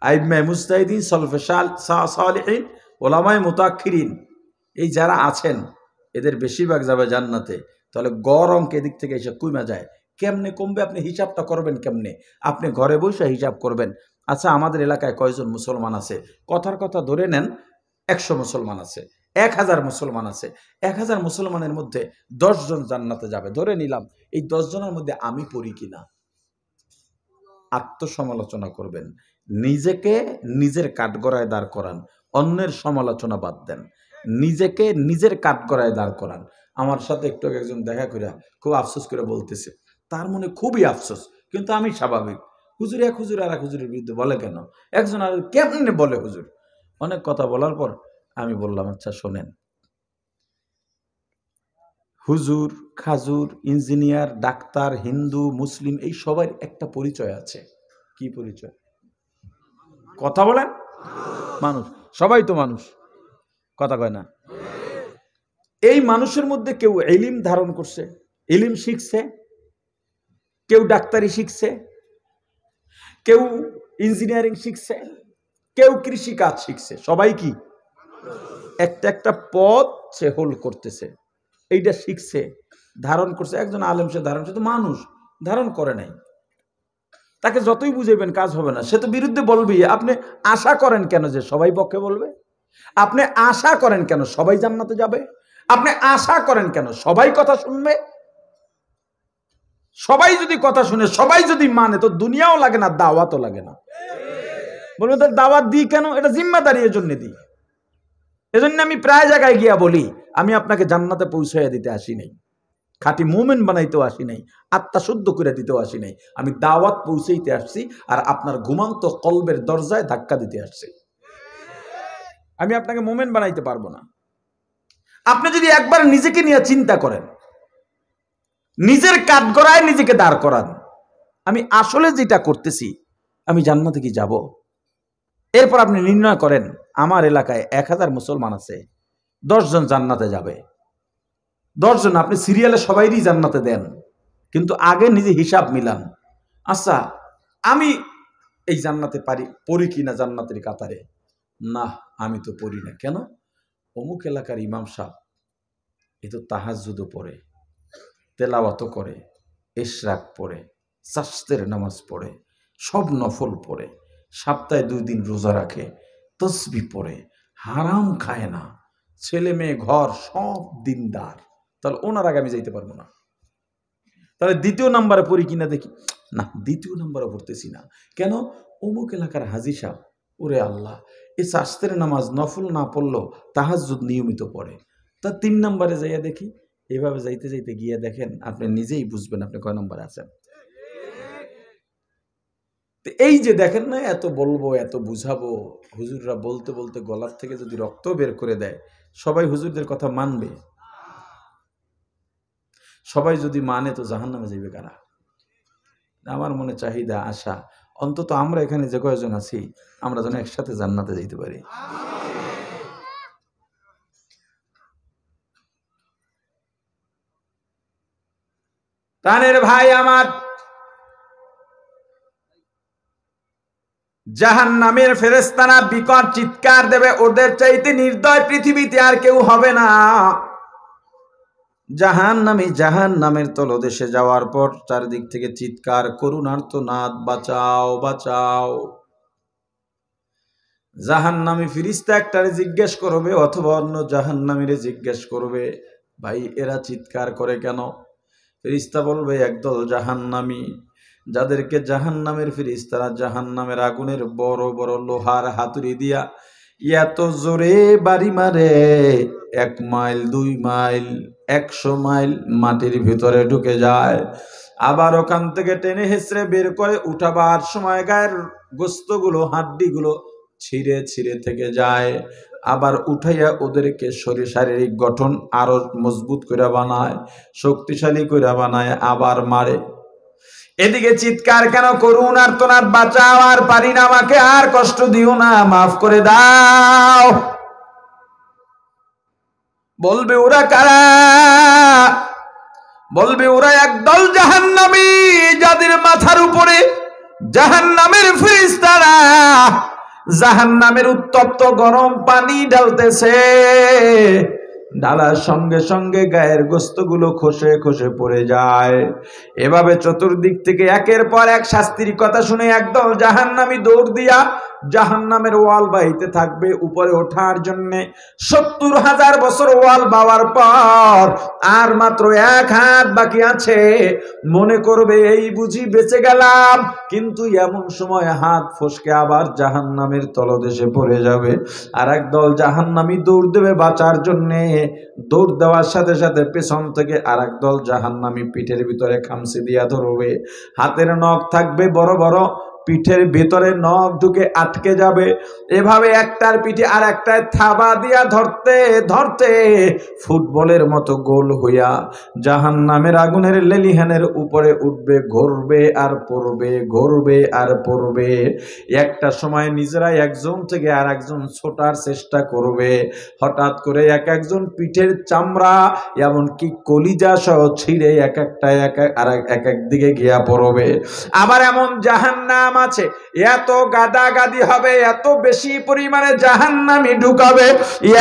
আইম্মায়ে মুজতাহিদিন, সলফে সালিহিন, ওলামায়ে মুতাআখিরিন, এই যারা আছেন এদের বেশিরভাগ যাবে জান্নাতে। তাহলে গড় অঙ্ক এদিক থেকে এসে কমে যায়। কেমনে কমবে? আপনি হিসাবটা করবেন কেমনে? আপনি ঘরে বসে হিসাব করবেন। আচ্ছা, আমাদের এলাকায় কয়জন মুসলমান আছে? কথার কথা ধরে নেন ১০০ মুসলমান আছে, ১০০০ মুসলমান আছে। ১০০০ মুসলমানের মধ্যে ১০ জন জান্নাতে যাবে ধরে নিলাম। এই ১০ জনের মধ্যে আমি পড়ি কিনা? আত্মসমালোচনা করবেন, নিজেকে নিজের কাঠগড়ায় দাঁড় করান, অন্যের সমালোচনা বাদ দেন, নিজেকে নিজের কাঠগড়ায় দাঁড় করান। আমার সাথে একটু একজন দেখা করে খুব আফসোস করে বলতেছে, তার মনে খুবই আফসোস, কিন্তু আমি স্বাভাবিক। হুজুর এক হুজুর আর এক হুজুরের বিরুদ্ধে বলে কেন? একজন আর কেমনে বলে হুজুর? অনেক কথা বলার পর আমি বললাম, আচ্ছা শোনেন, হুজুর, খাজুর, ইঞ্জিনিয়ার, ডাক্তার, হিন্দু, মুসলিম, এই সবার একটা পরিচয় আছে। কি পরিচয়? কথা বলেন। মানুষ, সবাই তো মানুষ, কথা কয় না। এই মানুষের মধ্যে কেউ ইলম ধারণ করছে, ইলম শিখছে, কেউ ডাক্তারি শিখছে, কেউ ইঞ্জিনিয়ারিং শিখছে, কেউ কৃষি কাজ শিখছে। সবাই কি একটা একটা পদ সে হোল্ড করতেছে, এইটা শিখছে, ধারণ করছে। একজন আলেম, সে ধারণ, সে তো মানুষ, ধারণ করে নাই। তাকে যতই বুঝাইবেন কাজ হবে না, সে তো বিরুদ্ধে বলবেই। আপনি আশা করেন কেন যে সবাই পক্ষে বলবে? আপনি আশা করেন কেন সবাই জান্নাতে যাবে? আপনি আশা করেন কেন সবাই কথা শুনবে? সবাই যদি কথা শুনে, সবাই যদি মানে, তো দুনিয়াও লাগে না, দাওয়াতও লাগে না। বলবেন তার দাওয়াত দিই কেন? এটা জিম্মাদারি, এর জন্য দিই। এজন্য আমি প্রায় জায়গায় গিয়া বলি, আমি আপনাকে জান্নাতে পৌঁছাইয়া দিতে আসি নাই, খাঁটি মুমিন বানাইতেও আসি নাই, আত্মা শুদ্ধ করে দিতেও আসি নাই। আমি দাওয়াত পৌঁছাইতে আসছি, আর আপনার ঘুমান্ত কলবের দরজায় ধাক্কা দিতে আসছি। আমি আপনাকে মুমিন বানাইতে পারবো না। আপনি যদি একবার নিজেকে নিয়ে চিন্তা করেন, নিজের কাঠগড়ায় নিজেকে দাঁড় করান, আমি আসলে যেটা করতেছি, আমি জান্নাতে কি যাব? এরপর আপনি নির্ণয় করেন, আমার এলাকায় ১০০০ মুসলমান আছে, ১০ জন জান্নাতে যাবে। ১০ জন, আপনি সিরিয়ালে সবাইরই জান্নাতে দেন, কিন্তু আগে নিজে হিসাব মিলান। আচ্ছা, আমি এই জান্নাতে পড়ি কিনা জান্নাতের কাতারে? না, আমি তো পড়ি না। কেন? অমুক এলাকার ইমাম সাহেব এ তো তাহাজ্জুদও পড়ে, তেলাওয়াতও করে, ইশরাক পড়ে, চাশতের নামাজ পড়ে, সব নফল পড়ে, সপ্তাহে 2 দিন রোজা রাখে, তসবিহ পড়ে, হারাম খায় না, ছেলে মেয়ে ঘর সব দিনদার। তাহলে ওনার আগে আমি যাইতে পারবো না। তাহলে দ্বিতীয় নাম্বারে পড়ি কিনা দেখি, না দ্বিতীয় নাম্বারে পড়তেছি না। কেন? অমুক এলাকার হাজি সাহেব, ওরে আল্লাহ, এই শাস্ত্রের নামাজ নফল না পড়লেও তাহাজ্জুদ নিয়মিত পড়ে। তা 3 নাম্বারে যাইয়া দেখি। এভাবে যাইতে যাইতে গিয়ে দেখেন, আপনি নিজেই বুঝবেন আপনি কয় নম্বরে আছেন। এই যে দেখেন না, এত বলবো এত বুঝাবো, হুজুররা বলতে বলতে গলার থেকে যদি রক্ত বের করে দেয়, সবাই হুজুরদের কথা মানবে? সবাই যদি মানে তো জাহান্নামে যাইবে কারা? আমার মনে চাহিদা আশা, অন্তত আমরা এখানে যে কয়জন আছি, আমরা যেন একসাথে জান্নাতে যাইতে পারি। প্রাণের ভাই আমার, জাহান্নামের ফেরেশতারা বিকট চিৎকার দেবে, ওদের চাইতে নির্দয় পৃথিবীতে আর কেউ হবে না। জাহান্নামের তলদেশে যাওয়ার পর চারদিক থেকে চিৎকার, করুণার্তনাদ, বাঁচাও বাঁচাও। জাহান্নামী ফেরেশতা একটারে জিজ্ঞেস করবে অথবা অন্য জাহান্নামীরে জিজ্ঞেস করবে, ভাই এরা চিৎকার করে কেন? ফেরেশতা বলবে, একদল জাহান্নামী, যাদেরকে জাহান্নামের ফেরেশতারা জাহান্নামের আগুনের বড় বড় লোহার হাতুড়ি দিয়া এত জোরে বাড়ি মারে, 1 মাইল 2 মাইল 100 মাইল মাটির ভিতরে ঢুকে যায়। আবার ওখান থেকে টেনে হেসড়ে বের করে উঠাবার সময় গায়ের গোস্তগুলো, হাড্ডিগুলো ছিঁড়ে ছিঁড়ে থেকে যায়। আবার উঠাইয়া ওদেরকে শারীরিক গঠন আরো মজবুত করে বানায়, শক্তিশালী করে বানায়, আবার মারে। এদিকে চিৎকার কেন? করুণার্তনাদ, বাঁচাও, আর পারি না, আমাকে আর কষ্ট দিও না, মাফ করে দাও। বলবে ওরা কারা? বলবে ওরা একদল জাহান্নামী, যাদের মাথার উপরে জাহান্নামের ফেরেশতারা জাহান্নামের উত্তপ্ত গরম পানি ঢালতেছে। ঢালার সঙ্গে সঙ্গে গায়ের গোস্তগুলো খসে খসে পড়ে যায়। এভাবে চতুর্দিক থেকে একের পর এক শাস্তির কথা শুনে একদল জাহান্নামী দৌড় দিয়া জাহান্নামের ওয়াল বাইতে থাকবে উপরে ওঠার জন্য। 70,000 বছর ওয়াল বাওয়ার পর আর মাত্র 1 হাত বাকি আছে। মনে করবে এই বুঝি বেঁচে গেলাম, কিন্তু এমন সময় হাত ফসকে আবার জাহান্নামের তলদেশে পড়ে যাবে। আর একদল জাহান্নামী দৌড় দেবে বাঁচার জন্য। দৌড় দেওয়ার সাথে সাথে পেছন থেকে আর একদল জাহান্নামী পিঠের ভিতরে খামচি দিয়া ধরবে। হাতের নখ থাকবে বড় বড়, পিঠের ভিতরে নখ ঢুকে আটকে যাবে। এভাবে একটার পিঠে আর একটায় থাবা দিয়া ধরতে ধরতে ফুটবলের মতো গোল হইয়া জাহান্নামের আগুনের লেলিহানের উপরে উঠবে, ঘুরবে আর পড়বে, ঘুরবে আর পড়বে। একটা সময় নিজেরাই একজন থেকে আর একজন ছোটার চেষ্টা করবে। হঠাৎ করে এক একজন পিঠের চামড়া এমনকি কলিজা সহ ছিঁড়ে এক এক দিকে গিয়া পড়বে। আবার এমন জাহান্নাম আছে, এত গাদাগাদি হবে, এত বেশি পরিমাণে জাহান্নামী ঢুকাবে,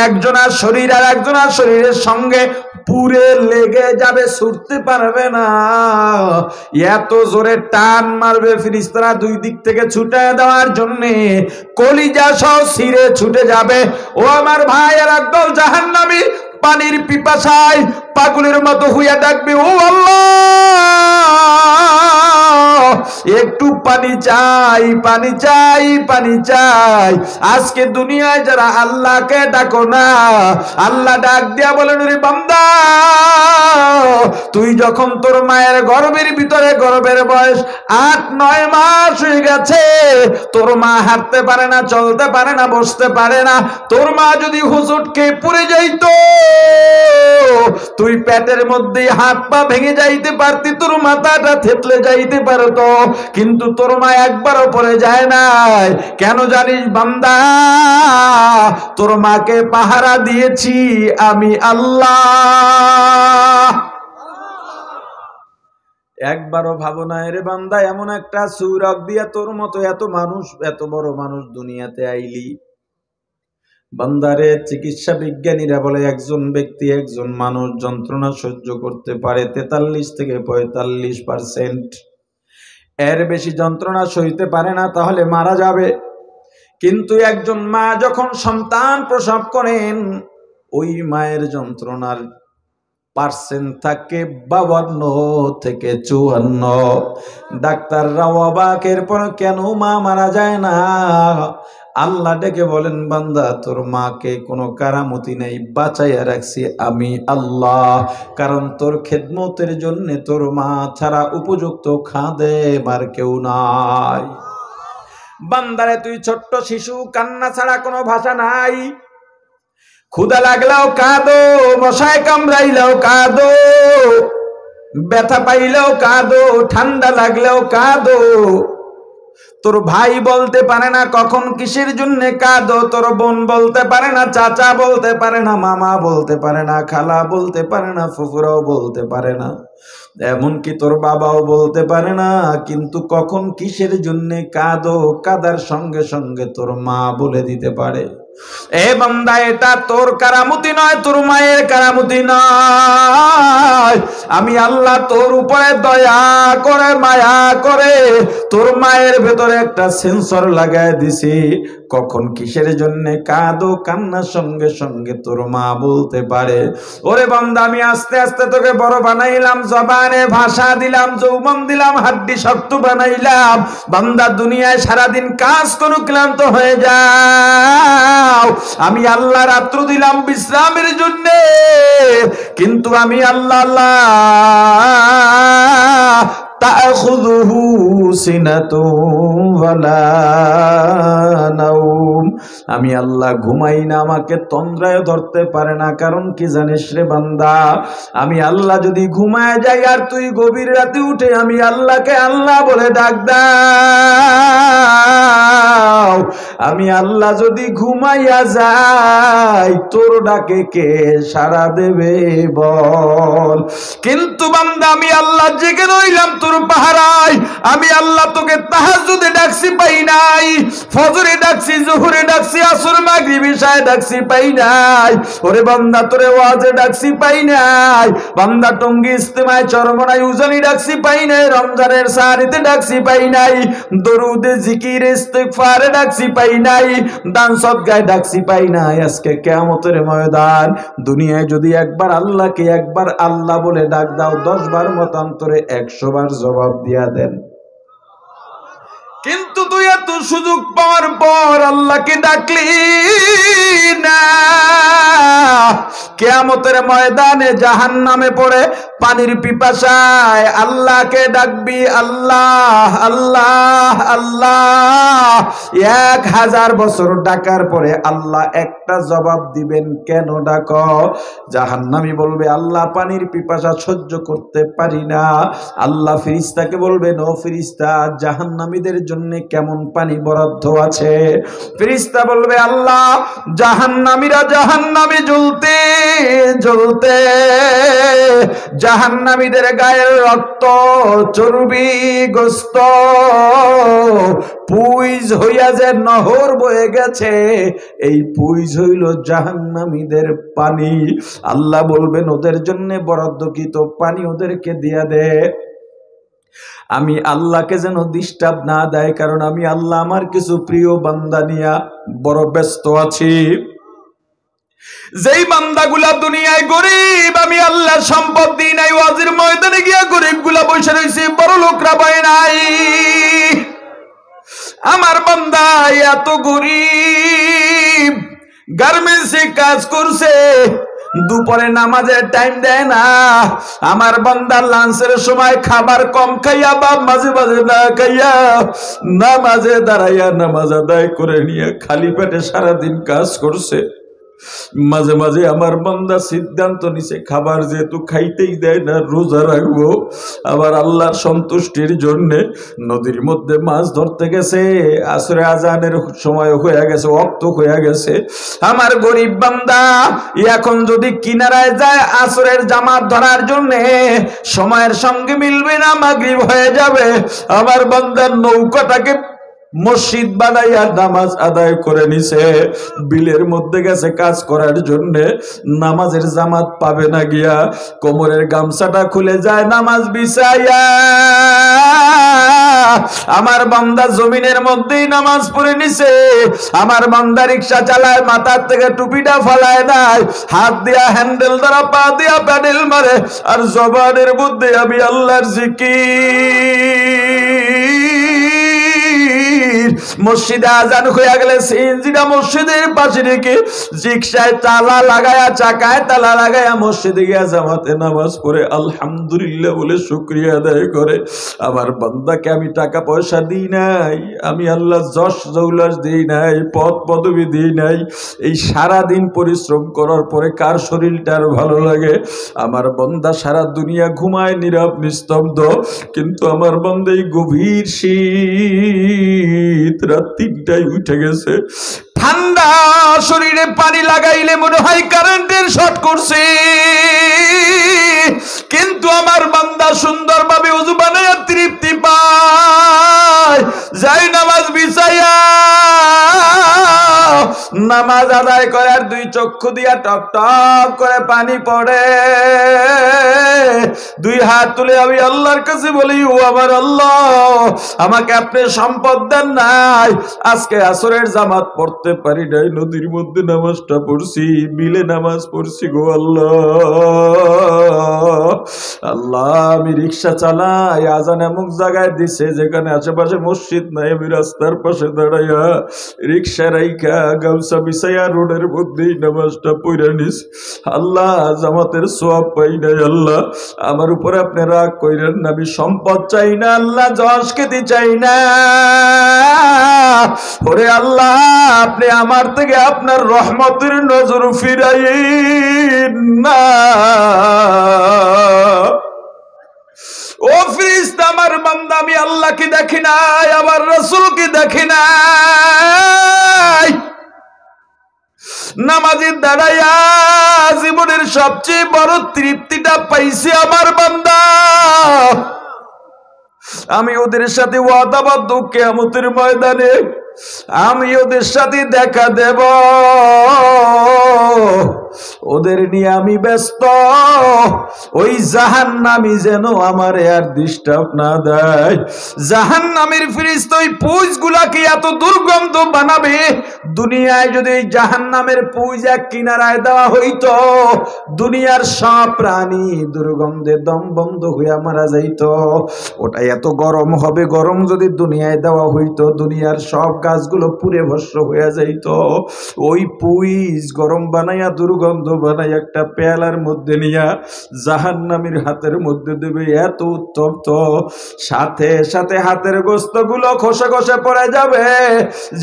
একজনের শরীর আর একজনের শরীরের সঙ্গে পুরে লেগে যাবে, ছুটতে পারবে না। এত জোরে টান মারবে ফেরেশতারা 2 দিক থেকে ছুটে দেওয়ার জন্য, কলিজা সহ ছিঁড়ে ছুটে যাবে। ও আমার ভাই, আর একদল জাহান্নামী পানির পিপাসায় পাগলের মতো হইয়া ডাকবে, ও আল্লাহ, একটু পানি চাই, পানি চাই, পানি চাই। আজকে দুনিয়ায় যারা আল্লাহকে ডাকো না, আল্লাহ ডাক দিয়া বলেন, রে বান্দা, তুই যখন তোর মায়ের গর্ভের ভিতরে, গর্ভের বয়স 8-9 মাস হয়ে গেছে, তোর মা হাঁটতে পারে না, চলতে পারে না, বসতে পারে না, তোর মা যদি হুজুটকে পড়ে যাইতো, তুই পেটের মধ্যে হাত পা ভেঙে যাইতে পারতি, তোর মাথাটা থেতলে যাইতে পারতো, কিন্তু তোর মা একবারও পড়ে যায় নাই। কেন জানিস বান্দা? তোর মাকে পাহারা দিয়েছি আমি আল্লাহ। একবারও ভাবো না রে বান্দা, এমন একটা সূরক দিয়া তোর মতো এত মানুষ, এত বড় মানুষ দুনিয়াতে আইলি। বান্দারে, চিকিৎসা বিজ্ঞানীরা বলে একজন ব্যক্তি, একজন মানুষ যন্ত্রণা সহ্য করতে পারে 43 থেকে 45%। এর বেশি যন্ত্রণা সইতে পারে না, তাহলে মারা যাবে। কিন্তু একজন মা যখন সন্তান প্রসব করেন, ওই মায়ের যন্ত্রণার পার্সেন্ট থাকে 52 থেকে 54। ডাক্তাররাও অবাক, এরপর কেন মা মারা যায় না? আল্লাহ ডেকে বলেন, বান্দা তোর মাকে কোনো কারামতি নেই, বাঁচাইয়া রাখছি আমি আল্লাহ। কারণ তোর খেদমতের জন্য তোর মা ছাড়া উপযুক্ত খাদেম আর কেউ নাই। বান্দারে তুই ছোট্ট শিশু, কান্না ছাড়া কোনো ভাষা নাই। ক্ষুধা লাগলেও কাঁদো, মশায় কামড়াইলেও কাঁদো, ব্যথা পাইলেও কাঁদো, ঠান্ডা লাগলেও কাঁদো। তোর ভাই বলতে পারে না কখন কিসের জন্য কাঁদো, তোর বোন বলতে পারে না, চাচা বলতে পারে না, মামা বলতে পারে না, খালা বলতে পারে না, ফুফুরাও বলতে পারে না, এমনকি তোর বাবাও বলতে পারে না। কিন্তু কখন কিসের জন্য কাঁদো, কাদার সঙ্গে সঙ্গে তোর মা বলে দিতে পারে। এ বান্দা, এটা তোর কারামতি নয়, তোর মায়ের কারামতি নয়। আমি আল্লাহ তোর উপরে দয়া করে, মায়া করে তোর মায়ের ভেতরে একটা সেন্সর লাগায় দিছি। কখন কিসের জন্য কাঁদো, কান্নার সঙ্গে সঙ্গে তোর মা বলতে পারে। ওরে বান্দা, আমি আস্তে আস্তে তোকে বড় বানাইলাম, জবানে ভাষা দিলাম, যৌবন দিলাম, হাড্ডি শক্ত বানাইলাম। বান্দা, দুনিয়ায় সারাদিন কাজ করে ক্লান্ত হয়ে যাও। আমি আল্লাহ রাত্র দিলাম বিশ্রামের জন্য, কিন্তু আমি আল্লাহ তাখুযুহু সিনাতুন ওয়ালা নাওম। আমি আল্লাহ ঘুমাই না, আমাকে তন্দ্রায় ধরতে পারে না। কারণ কি জানিস রে বান্দা, আমি আল্লাহ যদি ঘুমায় যাই আর তুই গভীর রাতে উঠে আমি আল্লাহকে আল্লাহ বলে ডাক দাও, আমি আল্লাহ যদি ঘুমাইয়া যাই তোর ডাকে কে সাড়া দেবে বল? কিন্তু বান্দা, আমি আল্লাহ জেগে রইলাম তোর পাহারায়। আমি আল্লাহ তোকে তাহাজ্জুদে ডাকছি, পাই নাই। ফজরে ডাকছি, জোহরে ডাকছি, আসর মাগরিব ইশায় ডাকছি, পাই নাই। ওরে বান্দা, তোরে ওয়াজে ডাকছি, পাই নাই। বান্দা, টঙ্গী ইজতেমায়, চরমনায়, উজানি ডাকছি, পাই নাই। রমজানের সাহারিতে ডাকছি, পাই নাই। দরুদে, জিকির, ইস্তিগফারে ডাকছি, পাই নাই। দান সদকায় ডাকছি, পাই নাই। আজকে কিয়ামতের ময়দান, দুনিয়ায় যদি একবার আল্লাহকে একবার আল্লাহ বলে ডাক দাও, 10 বার মতান্তরে 100 বার জবাব দিয়া দেন। কিন্তু তুই এত সুযোগ পাওয়ার পর আল্লাহকে ডাকলি না। কিয়ামতের ময়দানে জাহান্নামে পড়ে পানির পিপাসায় আল্লাহকে ডাকবি, আল্লাহ আল্লাহ আল্লাহ। 1000 বছর ডাকার পরে আল্লাহ একটা জবাব দিবেন, কেন ডাকো? জাহান্নামী বলবে, আল্লাহ পানির পিপাসা সহ্য করতে পারি না। আল্লাহ ফেরেশতাকে বলবেন, ও ফেরেশতা, জাহান্নামীদের জন্য কেমন পানি বরাদ্দ আছে? ফেরেশতা বলবে, আল্লাহ জাহান্নামীরা জাহান্নামে জ্বলতে জ্বলতে জাহান্নামীদের গায়ের রক্ত, চর্বি, গোশত পুইজ হইয়া যে নহর বয়ে গেছে, এই পুইজ হইল জাহান্নামীদের পানি। আল্লাহ বলবেন, ওদের জন্য বরাদ্দকৃত পানি ওদেরকে দিয়া দে। আমি আল্লাহকে যেন ডিস্টার্ব না দেয়, কারণ আমি আল্লাহ আমার কিছু প্রিয় বান্দা নিয়া বড় ব্যস্ত আছি। যেই বান্দাগুলা দুনিয়ায় গরিব, আমি আল্লাহ সম্পদ দিই নাই, ওয়াজের ময়দানে গিয়া গরিব গুলা বসে রয়েছে, বড় লোকরা পায় নাই। আমার বান্দা এত গরিব, গার্মেন্টসে কাজ করছে, দুপুরে নামাজের টাইম দেয় না। আমার বান্দা লাঞ্চের সময় খাবার কম খাইয়া বা মাঝে মাঝে না খাইয়া নামাজে দাঁড়াইয়া নামাজ আদায় করে নিয়ে খালি পেটে সারাদিন কাজ করছে। মাঝে মাঝে আমার বান্দা সিদ্ধান্ত নিছে, খাবার যেহেতু খাইতেই দেয় না, রোজা রাখবো। আবার আল্লাহর সন্তুষ্টির জন্য নদীর মধ্যে মাছ ধরতে গেছে, আসরে আজানের সময় হয়ে গেছে, ওয়াক্ত হয়ে গেছে। আমার গরিব বান্দা এখন যদি কিনারায় যায় আসরের জামাত ধরার জন্য, সময়ের সঙ্গে মিলবে না, মাগরিব হয়ে যাবে। আমার বান্দার নৌকাটাকে মসজিদ বানাইয়া নামাজ আদায় করে নিছে, বিলের মধ্যে গেছে কাজ করার জন্য, নামাজের জামাত পাবে না গিয়া কোমরের গামছাটা খুলে যায় নামাজ বিছাইয়া। আমার বান্দা জমিনের মধ্যেই নামাজ পড়ে নিছে, আমার বান্দা রিক্সা চালায়, মাথার থেকে টুপিটা ফালায় নাই, হাত দিয়া হ্যান্ডেল দ্বারা পা দিয়া প্যাডেল মারে, আর জবানের মধ্যে আমি আল্লাহর জিকির। মসজিদে আজান হয়ে গেলে সিএনজিটা মসজিদের পাশে রেখে রিকশায় তালা লাগায়া, চাকায় তালা লাগায়া মসজিদে গিয়া জামাতে নামাজ পড়ে আলহামদুলিল্লাহ বলে শুকরিয়া আদায় করে। আমার বান্দাকে আমি টাকা পয়সা দিই নাই, আমি আল্লাহ যশ জৌলস দিই নাই, পদ পদবি দিই নাই। এই সারাদিন পরিশ্রম করার পরে কার শরীরটা আর ভালো লাগে? আমার বান্দা সারা দুনিয়া ঘুমায় নীরব নিস্তব্ধ, কিন্তু আমার বান্দা এই গভীর শীত রাত 3টায় উঠে গেছে, ঠান্ডা শরীরে পানি লাগাইলে মনে হয় কারেন্টের শর্ট করছে, কিন্তু আমার বান্দা সুন্দরভাবে ওযু বানায়া তৃপ্তি পায়, যাই নামাজ বিছাইয়া নামাজ আদায় করে, আর দুই চক্ষু দিয়া টপ টপ করে পানি পড়ে। দুই হাত তুলে আমি আল্লাহর কাছে বলি, ও আমার আল্লাহ, আমাকে আপনি সম্পদ দেন নাই, আজকে আসরের জামাত পড়তে পারি নাই, নদীর মধ্যে নামাজটা পড়ছি, বিলে নামাজ পড়ছি গো আল্লাহ। আল্লাহ আমি রিক্সা চালাই, আজান এমন জায়গায় দিছে যেখানে আশেপাশে মসজিদ নাই, আমি রাস্তার পাশে দাঁড়াইয়া রিক্সা রাইখা গামছা বিছাইয়া রোডের মধ্যেই নামাজটা পড়ে নিস। আল্লাহ জামাতের সওয়াব পাই নাই, আল্লাহ আমার উপরে আপনি রাগ কইরেন না, আমি সম্পদ চাই না আল্লাহ, যশ খেতে চাই না, ওরে আল্লাহ আপনি আমার থেকে আপনার রহমতের নজর ফিরাইন না। ও ফেরেশতা, আমার বান্দা আমি আল্লাহকে দেখি নাই, আমার রাসূলকে দেখি নাই, নামাজের দাঁড়াইয়া জীবনের সবচেয়ে বড় তৃপ্তিটা পাইছি আমার বান্দা। আমি ওদের সাথে ওয়াদাবদ্ধ, কিয়ামতের ময়দানে আমি ওদের সাথে দেখা দেব, ওদের নিয়ে আমি ব্যস্ত, ওই জাহান্নামী যেন আমারে আর ডিস্টার্ব না দেয়। জাহান্নামের ফেরেশতা ওই পুঁজগুলাকে এত দুর্গন্ধ বানাবে, দুনিয়ায় যদি ওই জাহান্নামের পুঁজ এক কিনারায় দেওয়া হইতো, দুনিয়ার সব প্রাণী দুর্গন্ধে দম বন্ধ হইয়া মারা যাইত। ওটা এত গরম হবে, গরম যদি দুনিয়ায় দেওয়া হইতো, দুনিয়ার সব গাছগুলো পুড়ে ভস্ম হইয়া যাইত। ওই পুঁজ গরম বানাইয়া দুর্গন্ধ বানাই একটা পেয়ালার মধ্যে নিয়া জাহান্নামীর হাতের মধ্যে দেবে, এত উত্তপ্ত, সাথে সাথে হাতের গোস্তগুলো খসে খসে পড়ে যাবে।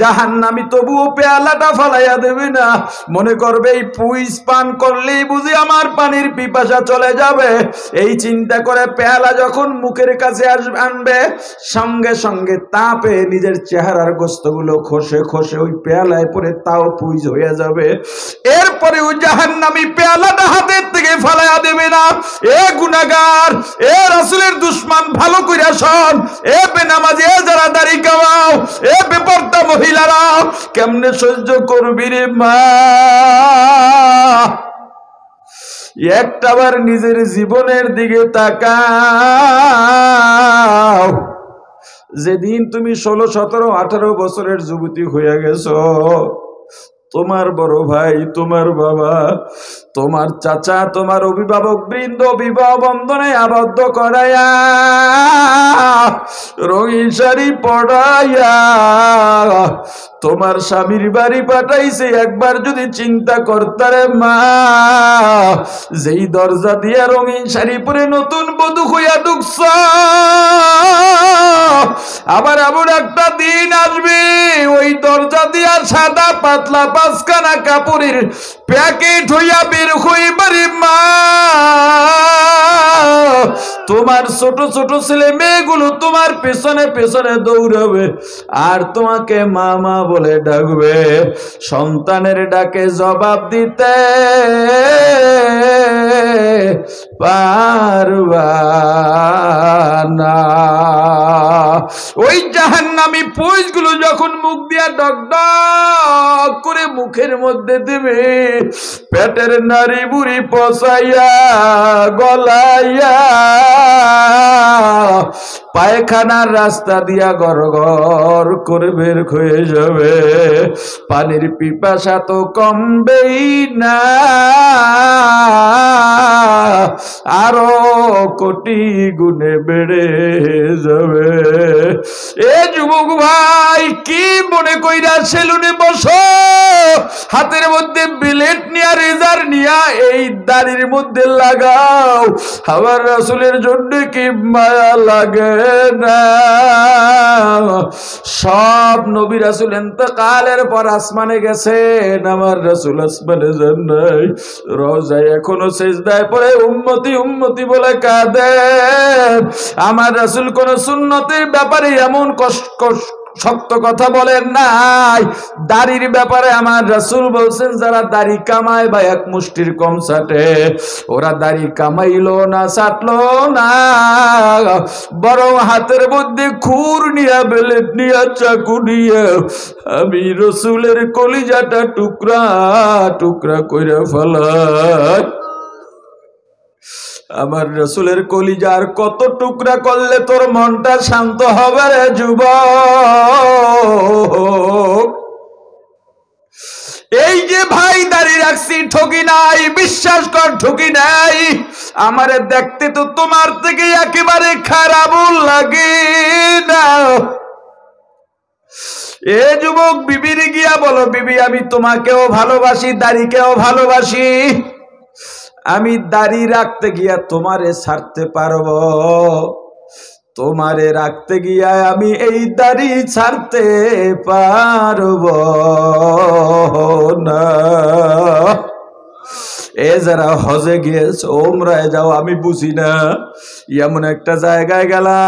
জাহান্নামী তবুও পেয়ালাটা ফালাইয়া দেবে না, মনে করবে এই পুঁজ পান করলেই বুঝি আমার পানির পিপাসা চলে যাবে। এই চিন্তা করে পেয়ালা যখন মুখের কাছে আনবে, সঙ্গে সঙ্গে তাপে নিজের চেহারার গোস্তগুলো খসে খসে ওই পেয়ালায় পরে তাও পুঁজ হয়ে যাবে। এরপরে ওই জাহান্নামী পেয়ালাটা হাতের থেকে ফালাইয়া দেবে না। এ গুনাহগার, এ রাসূলের দুশমন, ভালো কইরা শোন, এ বেনামাজি, এ যারা দাড়ি কামাও, এ বেপরদা মহিলারা, কেমনে সহ্য করবি রে মা? একটাবার নিজের জীবনের দিকে তাকাও। যেদিন তুমি 16, 17, 18 বছরের যুবতী হয়ে গেছো, তোমার বড় ভাই, তোমার বাবা, তোমার চাচা, তোমার অভিভাবক বৃন্দ বিবাহ বন্ধনে আবদ্ধ করাইয়া, রঙিন শাড়ি পড়াইয়া তোমার স্বামীর বাড়ি পাঠাইছে। একবার যদি চিন্তা করতারে মা, যেই দরজা দিয়া রঙিন শাড়ি পরে নতুন বধূ হইয়া ঢুকছ, আবার এমন একটা দিন আসবে ওই দরজা দিয়া সাদা পাতলা 5খানা কাপড়ের প্যাকেট হইয়া বের হইবারে মা, তোমার ছোট ছোট ছেলে মেয়েগুলো তোমার পেছনে পেছনে দৌড়াবে আর তোমাকে মা মা বলে ডাকবে, সন্তানের ডাকে জবাব দিতে পারবা না। ওই জাহান্নামী পুরুষগুলো যখন মুখ দিয়া ডক ডক করে মুখের মধ্যে দেবে, পেটের নাড়ি বুড়ি পচাইয়া গলাইয়া পায়খানার রাস্তা দিয়া গড় গড় করে বের হয়ে যাবে। পানির পিপাসা তো কমবেই না, আরো কোটি গুণে বেড়ে যাবে। এ যুবক ভাই, কি মনে কইরা সেলুনে বসো, হাতের মধ্যে বিলেট নিয়া রেজার নিয়া এই দাড়ির মধ্যে লাগাও। আমার রাসূলের জন্য কি মায়া লাগে না? সব নবী রাসূল ইন্তেকালের পর আসমানে গেছেন, আমার রাসূল আসমানে যান নাই। রওজায় এখনো সিজদায় পড়ে উম্মতি উম্মতি বলে কাঁদেন। আমার রাসূল কোন সুন্নতের ব্যাপারে এমন শক্ত কথা বলেন নাই। দাড়ির ব্যাপারে আমার রাসূল বলছেন, যারা দাড়ি কামায় বা এক মুষ্টির কম চাটে, ওরা দাড়ি কামাইলো না চাটলো না, বরং হাতের মধ্যে খুর নিয়া বেলেট নিয়া চাকু নিয়া আমি রাসূলের কলিজাটা টুকরা টুকরা কইরা ফেলাই। আমার রাসূলের কলিজার কত টুকরা করলে তোর মনটা শান্ত হবে রে যুবক? এই যে ভাই দাড়ি রাখছি ঠকি নাই, বিশ্বাস কর ঠকি নাই। আমারে দেখতে তো তোমার থেকে একেবারে খারাপ লাগে না। এ যুবক, বিবির গিয়া বলো, বিবি আমি তোমাকেও ভালোবাসি, দাড়িকেও ভালোবাসি। আমি দাড়ি রাখতে গিয়া তোমারে ছাড়তে পারবো, তোমারে রাখতে গিয়া আমি এই দাড়ি ছাড়তে পারবো না। এ যারা হজে গিয়েছ, ওমরায় যাও, আমি বুঝি না এমন একটা জায়গায় গেলা,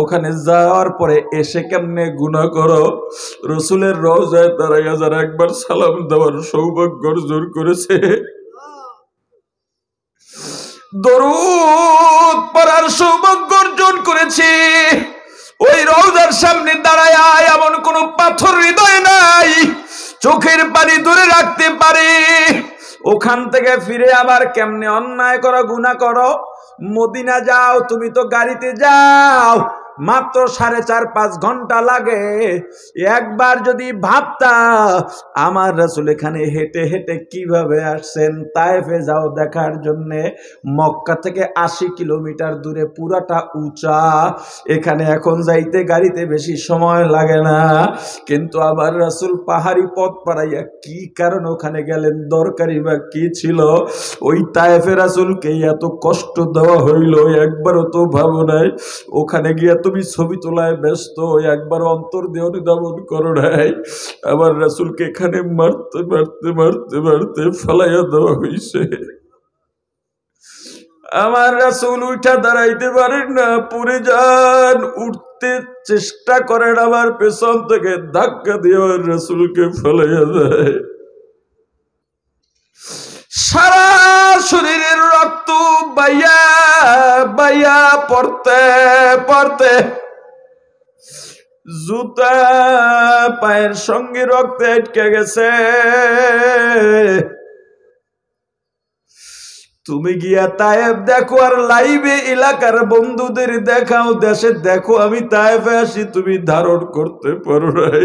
ওখানে যাওয়ার পরে এসে কেমনে গুনাহ করো। রাসূলের রওজায় দাঁড়াইয়া যারা একবার সালাম দেওয়ার সৌভাগ্য অর্জন করেছে, দরুদ পড়ার সৌভাগ্য অর্জন করেছে, ওই রওজার সামনে দাঁড়ায় এমন কোন পাথর হৃদয় নাই চোখের পানি ধরে রাখতে পারে। ওখান থেকে ফিরে আবার কেমনে অন্যায় করো, গুনাহ করো। মদিনা যাও, তুমি তো গাড়িতে যাও, মাত্র 4.5-5 ঘন্টা লাগে। একবার যদি ভাবতা আমার রাসূল এখানে হেঁটে হেঁটে কিভাবে আসছেন, তায়েফে যাও দেখার জন্যে। মক্কা থেকে 80 কিলোমিটার দূরে, পুরাটা উঁচা। এখানে এখন যাইতে গাড়িতে বেশি সময় লাগে না, কিন্তু আমার রাসূল পাহাড়ি পথ পাড়াইয়া কি কারণ ওখানে গেলেন, দরকারি বা কি ছিল? ওই তায়েফে রাসূলকে এত কষ্ট দেওয়া হইল, একবারও তো ভাবো নাই। ওখানে গিয়া তুমি ছবি তোলায় ব্যস্ত, একবার অন্তর দিয়ে অনুধাবন করো নাই আমার রাসূলকে এখানে মারতে মারতে মারতে মারতে ফেলাইয়া দেওয়া হইছে। আমার রাসূল উঠা দাঁড়াইতে পারেন না, পড়ে যান, উঠতে চেষ্টা করেন, আমার পেছন থেকে ধাক্কা দিয়ে আমার রাসূলকে ফেলাইয়া দেয়। সারা শরীরের রক্ত বাইয়া বাইয়া পড়তে পড়তে জুতা পায়ের সঙ্গে রক্তে আটকে গেছে। তুমি গিয়া তায়েফ দেখো আর লাইভে এলাকার বন্ধুদের দেখাও, দেশে দেখো আমি তায়েফে আসি, তুমি ধারণ করতে পারো নাই।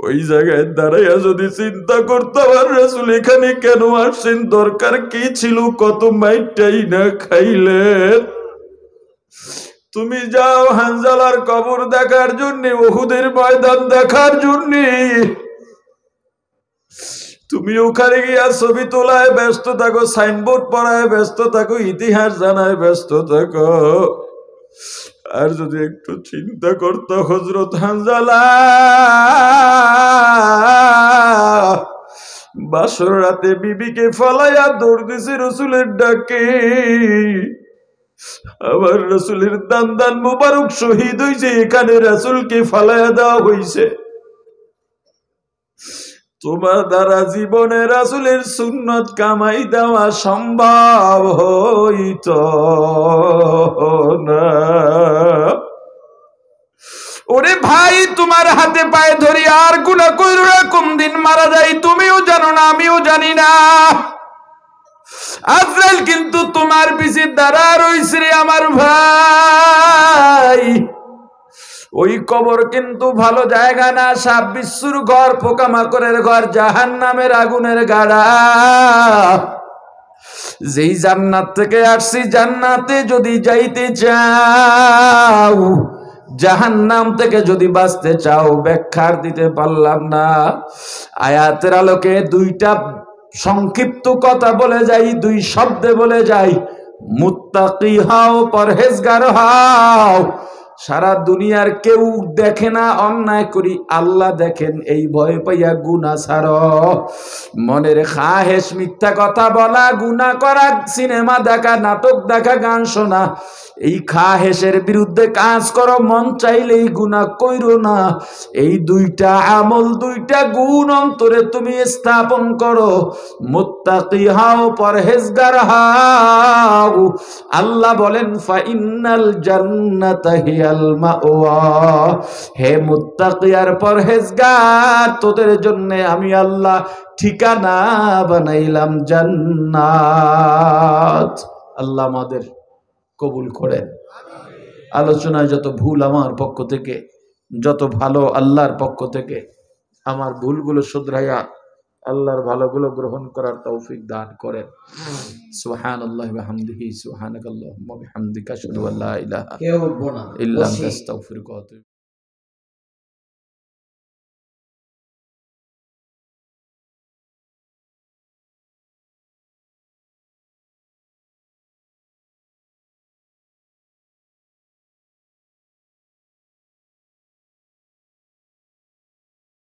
ওই জায়গায় দাঁড়াইয়া যদি চিন্তা করতো আমার রাসূল এখানে কেন আসছেন, দরকার কি ছিল, কত মাইটাই না খাইলেন। তুমি যাও হানজালার কবর দেখার জন্য, উহুদের ময়দান দেখার জন্য, তুমি ওখানে গিয়া ছবি তোলায় ব্যস্ত থাকো, সাইনবোর্ড পড়ায় ব্যস্ত থাকো, ইতিহাস জানায় ব্যস্ত থাকো। আর যদি একটু চিন্তা করতো হযরত হানজালা বাসর রাতে বিবিকে ফলাইয়া দৌড় দিছে রাসূলের ডাকে, আমার রাসূলের দান মুবারক শহীদ হইছে, এখানে রাসূলকে ফালায়া দেওয়া হইছে। তোমার দ্বারা জীবনে রাসূলের সুন্নত কামাই দেওয়া সম্ভব হইত না। ওরে ভাই, তোমার হাতে পায়ে ধরি আর গুনাহ কইরো না, কোন দিন মারা যাই তুমিও জানো না, আমিও জানি না। আজরাইল কিন্তু তোমার পিছে দাঁড়া রইছে রে আমার ভাই। ওই কবর কিন্তু ভালো জায়গা না, সাপ বিচ্ছুর ঘর, পোকামাকড়ের ঘর, জাহান্নামের আগুনের গাড়া। যেই জান্নাত থেকে আসছি, জান্নাতে যদি যাইতে চাও, জাহান্নাম থেকে যদি বাঁচতে চাও, ব্যাখ্যার দিতে পারলাম না। আয়াতের আলোকে দুইটা সংক্ষিপ্ত কথা বলে যাই, দুই শব্দে বলে যাই, মুত্তাকি হও, পরহেজগার হও। সারা দুনিয়ার কেউ দেখে না অন্যায় করি, আল্লাহ দেখেন, এই ভয় পাইয়া গুনাহ ছাড়ো। মনের খাহেশ মিথ্যা কথা বলা, গুনাহ করা, সিনেমা দেখা, নাটক দেখা, গান শোনা, এই খাহেশের বিরুদ্ধে কাজ করো। মন চাইলেই গুনাহ কইরো না। এই দুইটা আমল, দুইটা গুণ অন্তরে তুমি স্থাপন করো। মুত্তাকি হও, পরহেজগার হও। আল্লাহ বলেন, ফাইন্নাল জান্নাতা হিয়াল মাওয়া। হে মুত্তাকি আর পরহেজগার, তোদের জন্য আমি আল্লাহ ঠিকানা বানাইলাম জান্নাত। আল্লাহ আমাদের কবুল করেন। আলোচনায় যত ভুল আমার পক্ষ থেকে, যত ভালো আল্লাহর পক্ষ থেকে, আমার ভুলগুলো শুধরাইয়া আল্লাহর ভালোগুলো গ্রহণ করার তৌফিক দান করেন। সুবহানাল্লাহি ওয়া বিহামদিহি, সুবহানাকাল্লাহুম্মা ওয়া বিহামদিকা, আশহাদু আল্লা ইলাহা ইল্লা আনতা, আস্তাগফিরুকা ওয়া আতুবু।